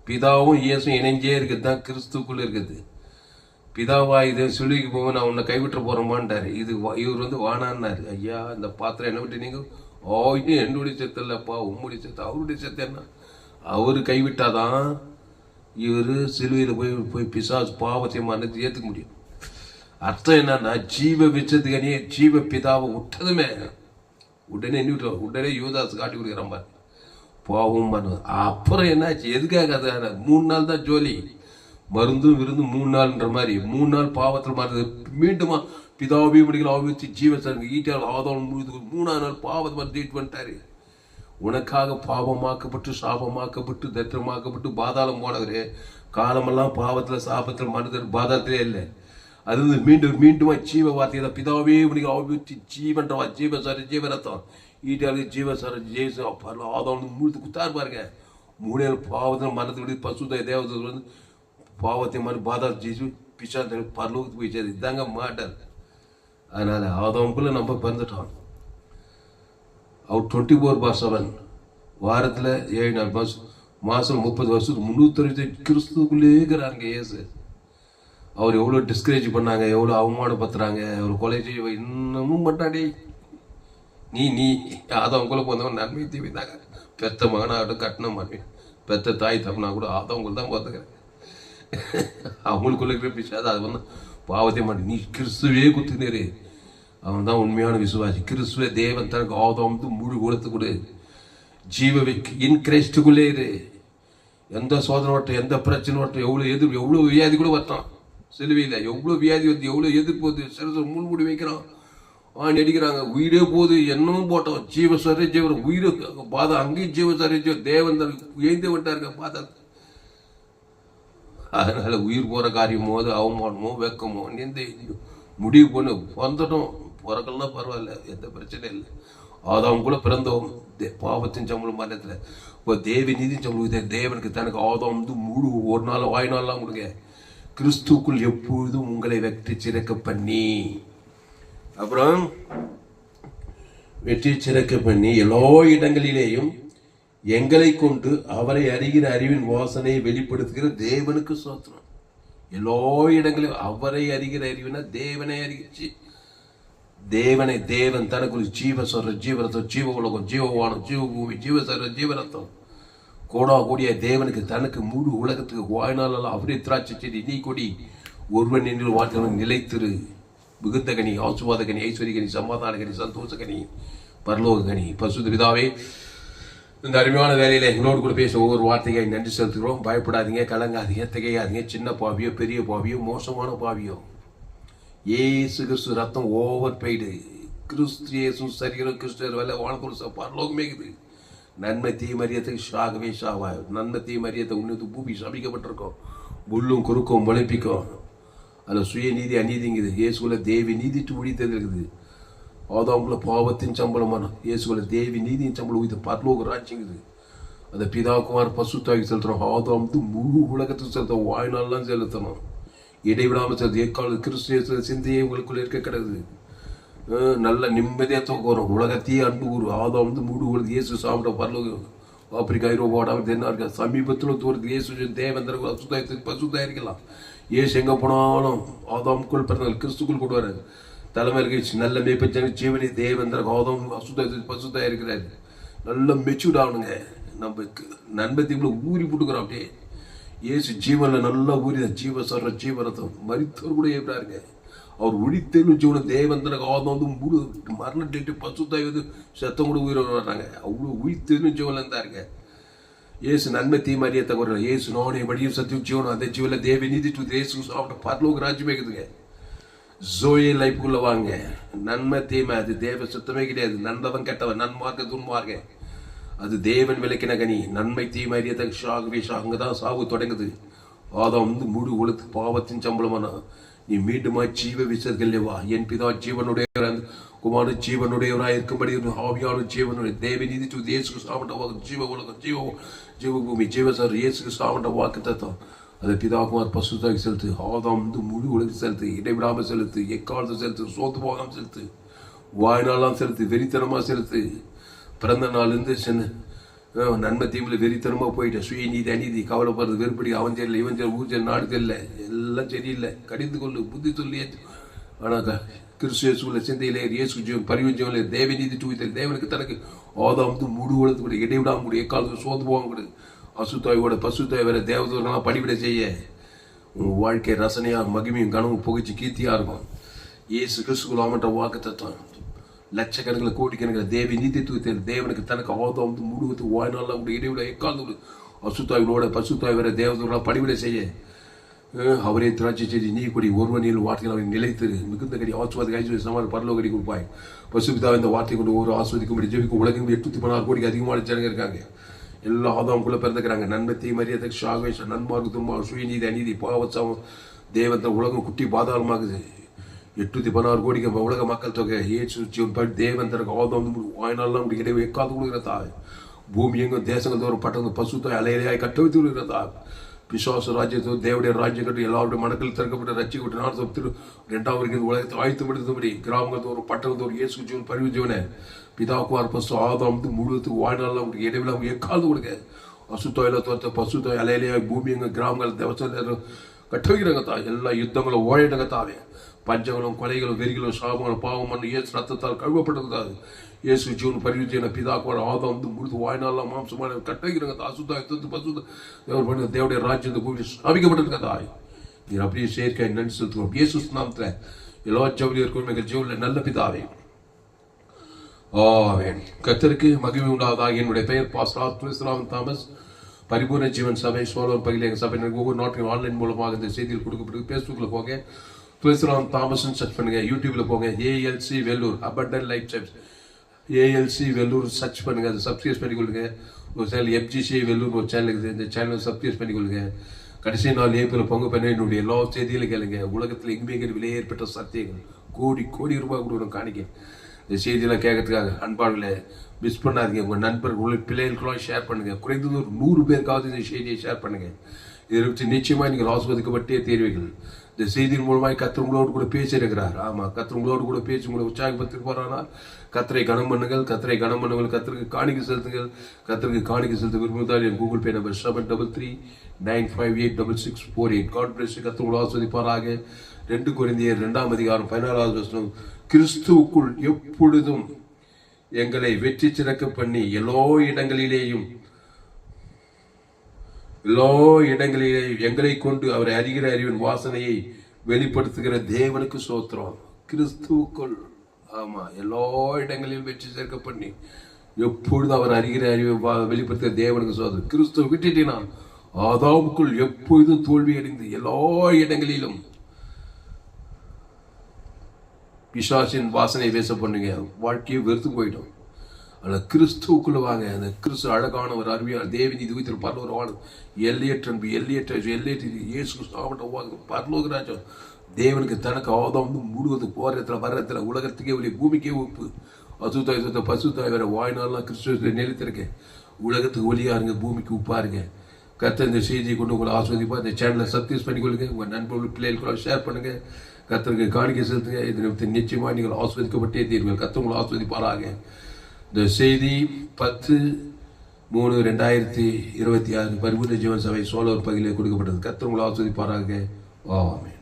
பிதாவும் இயேசும் இணைஞ்சே இருக்குது தான் கிறிஸ்துக்குள்ள இருக்குது. பிதாவா இது சொல்லிக்கு போக நான் உன்னை கைவிட்டு போறோமான்டாரு. இவர் வந்து வானான்னாரு. ஐயா இந்த பாத்திரம் என்ன விட்டு நீங்க என்னுடைய செத்து இல்லப்பா, உம்முடைய செத்து. அவருடைய செத்து என்ன? அவரு கைவிட்டாதான் இவர் சிலுவையில் போய் பிசாசு பாவத்தை மனது ஏற்றுக்க முடியும். அர்த்தம் என்னன்னா, ஜீவ விச்சத்துக்கனே ஜீவ பிதாவை விட்டதுமே உடனே யூதாஸ் காட்டி கொடுக்குறான் பாரு, பாவம் பண்ண. அப்புறம் என்னாச்சு? எதுக்காக? அது 3 நாள் தான் ஜோலி, மருந்தும் விருந்து 3 நாள்ன்ற மாதிரி. 3 நாள் பாவத்தில் மறந்து மீண்டுமா பிதாவையும் முடிக்கல ஆவிச்சு ஜீவசங்க ஈட்டால் ஆதாரம் முழுது 3ஆம் நாள் பாவத்தை மறந்து பண்ணிட்டாரு. உனக்காக பாவமாக்கப்பட்டு சாபமாக்கப்பட்டு தரித்திரமாக்கப்பட்டு பாதாளம் போனவரு. காலமெல்லாம் பாவத்தில் சாபத்தில் மனிதர் பாதாளத்திலே இல்லை. அது வந்து மீண்டுமா ஜீவ வார்த்தை தான். பிதாவே முடிக்கல ஆவிச்சு ஜீவன்றவா ஜீவரத்தம் ஈட்டாளு ஜீவ ஆதாரம் முழுது குத்தாரு பாருங்க. 3 நாள் பாவத்தில் மனத்தை விட பசுதாய தேவதை வந்து பாவத்தை மாதிரி பாதாள ஜீசு பிச்சா பரலோகத்துக்கு போய் சேரு. இதாங்க மாட்டார். அதனால ஆதாமுக்குள்ள நம்ம பிறந்துட்டோம். அவர் 24/7 வாரத்தில் 7 நாள் மாதம் 30 வருஷத்துக்கு 365 கிறிஸ்துக்குள்ளே இருக்கிறாங்க இயேசு. அவர் எவ்வளோ டிஸ்கரேஜ் பண்ணாங்க, எவ்வளோ அவமானப்படுத்துறாங்க, அவர் கொலை செய்ய இன்னமும் பண்ணாடி. நீ ஆதாமுக்குள்ள போந்தவன் நன்மை தீவி தாங்க. பெத்த மகனாகட்டும் கட்டின மனைவி பெத்த தாய் தப்புனா கூட ஆதாமுக்குள்ள தான் பார்த்துக்கிறேன். அவங்களுக்குள்ள இருக்கிற பிசாசு அது வந்து பாவத்தை மாட்டி. நீ கிறிஸ்துவே குத்துனேரு, அவன் தான் உண்மையான விசுவாசி. கிறிஸ்துவ தேவன் தனக்கு ஆதாம் முழு கொடுத்து கொடு. ஜீவ இன் கிரைஸ்டுக்குள்ளே இரு. எந்த சோதனை வரட்டும், எந்த பிரச்சனை வரட்டும், எவ்வளோ வியாதி கூட வரட்டும். சிலுவையில் எவ்வளோ வியாதி வந்து எவ்வளோ எதிர்ப்பு வந்து சிறு மூடி வைக்கிறான், அடிக்கிறாங்க, உயிரே போகுது. என்னமும் போட்டோம் ஜீவசரே ஜீவன் உயிரை பாதா அங்கேயும் ஜீவசரே ஜீவன் தேவன் தான் எழுந்து விட்டாருங்க பாதா. அதனால உயிர் போகிற காரியமோ அது அவமானமோ வெக்கமோ எந்த முடிவு பண்ணு வந்துட்டோம். பிறக்கலாம் பரவாயில்ல, எந்த பிரச்சனையும் இல்லை. ஆதாம் கூட பிறந்தோம் பாவத்தின் சம்பளம் மரணத்தில். இப்போ தேவி நீதி சம்பளம் தேவனுக்கு தனக்கு ஆதாம் முழு ஒரு நாள் வாய்நாள்லாம் கொடுங்க. கிறிஸ்துக்குள் எப்பொழுதும் உங்களை வெற்றி சிறக்க பண்ணி, அப்புறம் வெற்றி சிறக்க பண்ணி எல்லா இடங்களிலேயும் எங்களை கொண்டு அவரை அறிகிற அறிவின் வாசனையை வெளிப்படுத்துகிற தேவனுக்கு சோத்திரம். எல்லா இடங்களிலும் அவரை அறிகிற அறிவினா தேவனை அறிவிச்சு, தேவன் தனக்குள் ஜீவரத்தம் ஜீவ உலகம் ஜீவவானம் ஜீவபூமி ஜீவரத்தம் கோடா கூடிய தேவனுக்கு தனக்கு முழு உலகத்துக்கு வாய்நாளெல்லாம் அவரே திராட்சை செடி நீ கொடி ஒருவன் நின்று வாழ்க்கை நிலைத்திரு. மிகுந்த கனி, ஆசுவாத கனி, ஐஸ்வர்ய கனி, சமாதான கனி, சந்தோஷ கனி, பரலோக கனி. பசுத்த பிதாவே, இந்த அருமையான வேலையில் எங்களோடு கூட பேச ஒவ்வொரு வார்த்தையை நன்றி செலுத்துகிறோம். பயப்படாதீங்க, கலங்காதீங்க, திகையாதீங்க. சின்ன பாவியோ பெரிய பாவியோ மோசமான பாவியோ, ஏசு கிறிஸ்து ரத்தம் ஓவர் பெய்டு. கிறிஸ்து ஏசு சரீரம் கிறிஸ்து வேலை வானக்குறிச்ச பரலோகமே இருக்குது. நன்மை தீமரியத்துக்கு ஷாகவே ஷாவா. நன்மை தீமரியத்தை உன்னது பூமி சபிக்கப்பட்டிருக்கோம். முள்ளும் குறுக்கும் முளைப்பிக்கும். அதில் சுயநீதி அநீதிங்குது. இயேசுக்குள்ள தேவி நீதிட்டு உழித்தது இருக்குது. ஆதாமுக்குள்ள பாவத்தின் சம்பளமான இயேசுக்குள்ள தேவி நீதியின் சம்பளம் உயிர் பரலோக ராஜ்யங்குது. அந்த பிதாகுமார் பசுத்தாக்கி செலுத்தணும். ஆதாம் முழு உலகத்துக்கு செலுத்தணும். வாழ்நாள்லாம் செலுத்தணும். இடைவிடாமல் செலுத்த எக்கால கிறிஸ்துவ சிந்தையே உங்களுக்குள்ள இருக்க கிடக்குது. நல்ல நிம்மதியாக தூக்கம் வரும். உலகத்தையே அன்பு கூறு. ஆதாம் முழு உலக இயேசு சாப்பிட்ட பரலோகம் ஆப்பிரிக்கா ஐரோப்பாடாமல் தென்னார்க்க சமீபத்தில் தூரத்துக்கு இயேசு தேவந்தர் பசுத்தாக இருக்கலாம். இயேசு எங்கே போனாலும் ஆதாமுக்குள் பிறந்த கிறிஸ்துக்குள் கொண்டு வர தலைமையில் நல்ல மேய்ப்பச்சன ஜீவனி தேவந்தர் ஆதாம் பசுத்தாக இருக்கிறாரு. நல்ல மெச்சூர்ட் ஆகணுங்க. நம்ம நண்பத்தைக்குள்ள ஊறி போட்டுக்கிறோம். அப்படியே இயேசு ஜீவனில் நல்லா ஊறி ஜீவ சொல்ற ஜீவரத்தம் மரித்தவர் கூட ஏற்றாருங்க. அவர் உழித்தேன்னு ஜீவன தேவந்தனுக்கு ஆதம் முழு மரண டேட்டு பசுத்தாய் சத்தம் கூட உயிர் வர்றாங்க. அவ்வளோ உழித்தேன்னு ஜீவனில் இருந்தாருங்க. இயேசு நன்மை தீமாரியை தவிர இயேசு நானே வடியும் சத்தியம் ஜீவனம் அந்த ஜீவனில் தேவை நீதிட்டு இயேசு சாப்பிட்ட பரலோக ராஜ்யமே இருக்குதுங்க. ஜோயே லைஃபுக்குள்ள வாங்க. நன்மை தீமை அது தேவ சுத்தமே கிடையாது. நல்லவன் கெட்டவன் நன்மார்க்க துன்மார்க்க அது தேவன் விளக்கின கனி. நன்மை தீமை அறியத்தக்க ஷாகவே அங்கதான் சாவு தொடங்குது. ஆதாம் முழு உலகத்து பாவத்தின் சம்பளமானா நீ மீண்டுமா ஜீவ விசர்களேவா. என் பிதா ஜீவனுடைய குமார ஜீவனுடையவராக இருக்கும்படி ஆவியான ஜீவனுடைய தேவ நீதி இயேசுக்கு சாப்பிட்ட வாக்கு ஜீவ உலகம் ஜீவபூமி ஜீவசார் இயேசுக்கு சாப்பிட்ட வாக்கு தத்துவம் அதை பிதாகுமார் பசுத்தாக்கி செலுத்து. ஆதாம் முழு உலகம் செலுத்து. இடைவிடாமல் செலுத்து. எக்காலத்தை செலுத்து. சோத்து போகாமல் செலுத்து. வாய்நாளாம் செலுத்து. வெறித்தனமாக செலுத்து. பிறந்த நாள்லேருந்து சின்ன நன்மை தீமில் வெறித்தனமாக போயிட்டேன். சுயநீதி அநீதி கவலைப்படுறது வெறுப்படி அவன் சரியில்லை இவன் சரி ஊர் சரி நாடு சரியில்லை எல்லாம் சரியில்லை. கடிந்து கொள்ளு புத்தி சொல்லி. ஆனால் கிறிஸ்துவ சிந்தையிலே இயேசு ஜீவன் பரிவஞ்சவங்களே தேவ நீதி தூய்த்தல் தேவனுக்கு தனக்கு ஆதாம் முழு உலகத்துக்கூட இடைவிடாம கூட எக்காலத்துக்கு சோர்ந்து போகாம கூட அசுத்தாயோட பசுத்தாய் வேற தேவதூர்களாம் படிவிட செய்ய உன் வாழ்க்கை ரசனையாக மகிமையும் கனவும் புகைச்சு கீர்த்தியாக இருக்கும். இயேசு கிறிஸ்துவ வாக்கு தத்துவம் லட்சக்கணக்கில் கோடிக்கணக்கில் தேவி நீதி தூய்த்தல் தேவனுக்கு தனக்கு ஆதாம் முழுவதுக்கு வாழ்நாள் கூட இடைவிட எக்காலத்து அசுத்தாய்களோட பசுத்தாய் வேற தேவதூர்களாம் படிவிட செய்ய அவரே திராட்சை செடி நீ கொடி ஒருவனில் வார்த்தைகள் அவரை நிலைத்திரு மிகுந்த கடி ஆஸ்வாதி ஐஸ்வர்ய சமாதி பரலோகடி கொடுப்பாய். பசுபிதா இந்த வார்த்தை கொண்டு ஒரு ஆஸ்வதிக்கும்படி ஜெபிக்கும் உலகம் 816 கோடிக்கு அதிகமான ஜனங்க இருக்காங்க. எல்லா ஆதாமுக்குள்ள பிறந்துக்கிறாங்க. நன்மை தீமரியாதை ஷாகவேஷ நன்மார்க்கு துன்மார்க்கு சுயநீதி அநீதி பாவச்சாமம் தேவந்த உலகம் குட்டி பாதாளமாகுது. 816 கோடிக்கு உலக மக்கள் தொகை ஏசு ஜீவன் தேவந்தருக்கு ஆதாம் வாய்நாள்லாம் அப்படி இடையே எக்காது கொடுக்கிறதா. பூமி எங்கும் தேசங்கள் தோறும் பட்டது பசுத்தாய் அலையிலையாய் கட்ட வைத்து கொடுக்கிறதா. விசுவாச ராஜ்யத்தோ தேவடைய ராஜ்யம் கட்டி எல்லாருடைய மனக்கள் திறக்கப்பட்ட ரட்சிக்கப்பட்ட நாடு திரு 2வது உலகத்தை ஆயத்தப்படுத்தபடி கிராமங்கள் தோறும் பட்டணம் தோறும் இயேசு ஜீவன் பரிவு ஜீவனை பிதாக்குவார் பசு ஆதாம் முழுவதுக்கு வாழ்நாள் உங்களுக்கு இடைவிழா எக்காது கொடுக்க. அசுத்தாயில தோற்ற பசுத்தாய் அலையிலையாய் பூமி எங்க கிராமங்கள் தேவசம் கட்ட வைக்கிறாங்க தா. எல்லா யுத்தங்களும் ஓழிடுங்க தாவே. பஞ்சங்களும் கொலைகளும் வெறிகளும் சாபங்களும் பாவம் பண்ணி இயேசு ரத்தத்தால் கழுவப்பட்டது. இயேசு ஜீவன் பரிவிஜயன பிதாக்குவார் ஆதாம் முழுது வாய்நாள்லாம் மாம்சமான கட்ட வைக்கிறாங்க தா. அசுத்தாய் பசு தேவடைய ராஜ்யத்தை பூமி ஸ்தாபிக்கப்பட்டிருக்க தாய். நீர் அப்படியே செயற்கை நன்றி செலுத்துவோம். இயேசு நாமத்தில் எல்லா ஜவுளியருக்கும் எங்கள் ஜீவனில் நல்ல பிதாவே ஆமென். கர்த்தருக்கு மகிமை உண்டாவதாக. என்னுடைய பெயர் பாஸ்டர் தாமஸ். பரிபூர்ண ஜீவன் சபை சோழர் பகுதியில் எங்கள் சபை ஒவ்வொரு நாட்டிலும் ஆன்லைன் மூலமாக இந்த செய்திகள் கொடுக்கப்படுது. ஃபேஸ்புக்கில் போங்க துளசிராம் தாமஸ்ன்னு சர்ச் பண்ணுங்க. யூடியூப்ல போங்க ALC Vellore abundant lifestyles ALC Vellore church பண்ணுங்க. அதை சப்ஸ்கிரைப் பண்ணிக்கொள்ளுங்க. ஒரு சேனல் எஃப்ஜிசி வெல்லூர் ஒரு சேனல் இருக்குது. இந்த சேனலை சப்ஸ்கிரைப் பண்ணிக்கொள்ளுங்க. கடைசி நாள் ஏப்ரல் பொங்க பண்ண என்னுடைய எல்லா செய்திகளும் கேளுங்க. உலகத்தில் எங்குமே விலை ஏற்பட்ட சத்தியங்கள் கோடி கோடி ரூபாய் கொடுக்கணும் காணிக்க. இந்த செய்தியெல்லாம் கேட்கறதுக்காக அன்பாளர்களே மிஸ் பண்ணாதீங்க. உங்கள் நண்பர்கள் உங்கள் பிள்ளைகளுக்கெல்லாம் ஷேர் பண்ணுங்க. குறைந்தது ஒரு 100 பேருக்காவது இந்த செய்தியை ஷேர் பண்ணுங்க. இதை வச்சு நிச்சயமாக நீங்கள் ஆஸ்வதிக்கப்பட்டே தேர்வீர்கள். இந்த செய்தியின் மூலமாக கர்த்தர் உங்களோடு கூட பேசியிருக்கிறார். ஆமாம், கர்த்தர் உங்களோடு கூட பேசி உங்களை உற்சாகப்படுத்திட்டு போறானால் கர்த்தரை கனம் பண்ணுங்கள். கர்த்தரை கனம் பண்ணுங்கள். கர்த்தருக்கு காணிக்கை செலுத்துங்கள். கர்த்தருக்கு காணிக்கை செலுத்த விரும்புவதால் என் Google pay number 7339586648. God bless. கர்த்தர் உங்களை ஆஸ்வதிப்பாராக. 2 கொரிந்தியர் 2ஆம் அதிகாரம் 14வது வசனம். கிறிஸ்துவுக்குள் எப்பொழுதும் எங்களை வெற்றி சிறக்க பண்ணி எல்லா இடங்களிலேயும் எங்களை கொண்டு அவரை அறிகிற அறிவின் வாசனையை வெளிப்படுத்துகிற தேவனுக்கு சோத்திரம். கிறிஸ்துவுக்குள் ஆமா எல்லா இடங்களிலும் வெற்றி சேர்க்க பண்ணி எப்பொழுது அவர் அறிகிற அறிவை வெளிப்படுத்துகிற தேவனுக்கு சோத்திரம். கிறிஸ்துவ விட்டுட்டினா ஆதாமுக்குள் எப்பொழுதும் தோல்வி அடைந்து எல்லா இடங்களிலும் பிசாசின் வாசனை பேச பண்ணுங்க. வாழ்க்கையை வெறுத்து போயிடும். அதில் கிறிஸ்துவுக்குள்ள வாங்க. அந்த கிறிஸ்து அழகான ஒரு அருமையான தேவன் இது வீட்டில் பரலோகமான எல்லையற்ற அன்பு, எல்லையற்ற இயேசு கிறிஸ்து பரலோகராஜன் தேவனுக்கு தனக்கு அவதம் வந்து முழுவது போகிற இடத்துல வர்ற இடத்துல உலகத்துக்கே ஒளி, பூமிக்கே உப்பு, அசுத்தாய் சுத்த பசுத்தாய் வேற வாய்நாள்லாம் கிறிஸ்துவத்தை நிலைத்திருக்கேன். உலகத்துக்கு ஒளியாருங்க, பூமிக்கு உப்பாருங்க. கர்த்தர் இந்த செய்தியை கொண்டு உங்களை ஆஸ்வதிப்பா. இந்த சேனலை சப்ஸ்கிரைப் பண்ணிக்கொள்ளுங்க. உங்கள் நண்பர்கள் பிள்ளைகளுக்கு ஷேர் பண்ணுங்க. கர்த்தருக்கு காணிக்கை செலுத்துங்க. இது நிச்சயமாக நீங்கள் ஆஸ்வதிக்கப்பட்டே தீர்வுகள். கர்த்தர் உங்களை ஆஸ்வதிப்பாராக. இந்த செய்தி 10/3/2026 பரிபூர்ண ஜீவன் சபை சோழர் பகுதியில் கொடுக்கப்பட்டது. கர்த்தர் உங்களை ஆஸ்வதிப்பாராக. ஆமென்.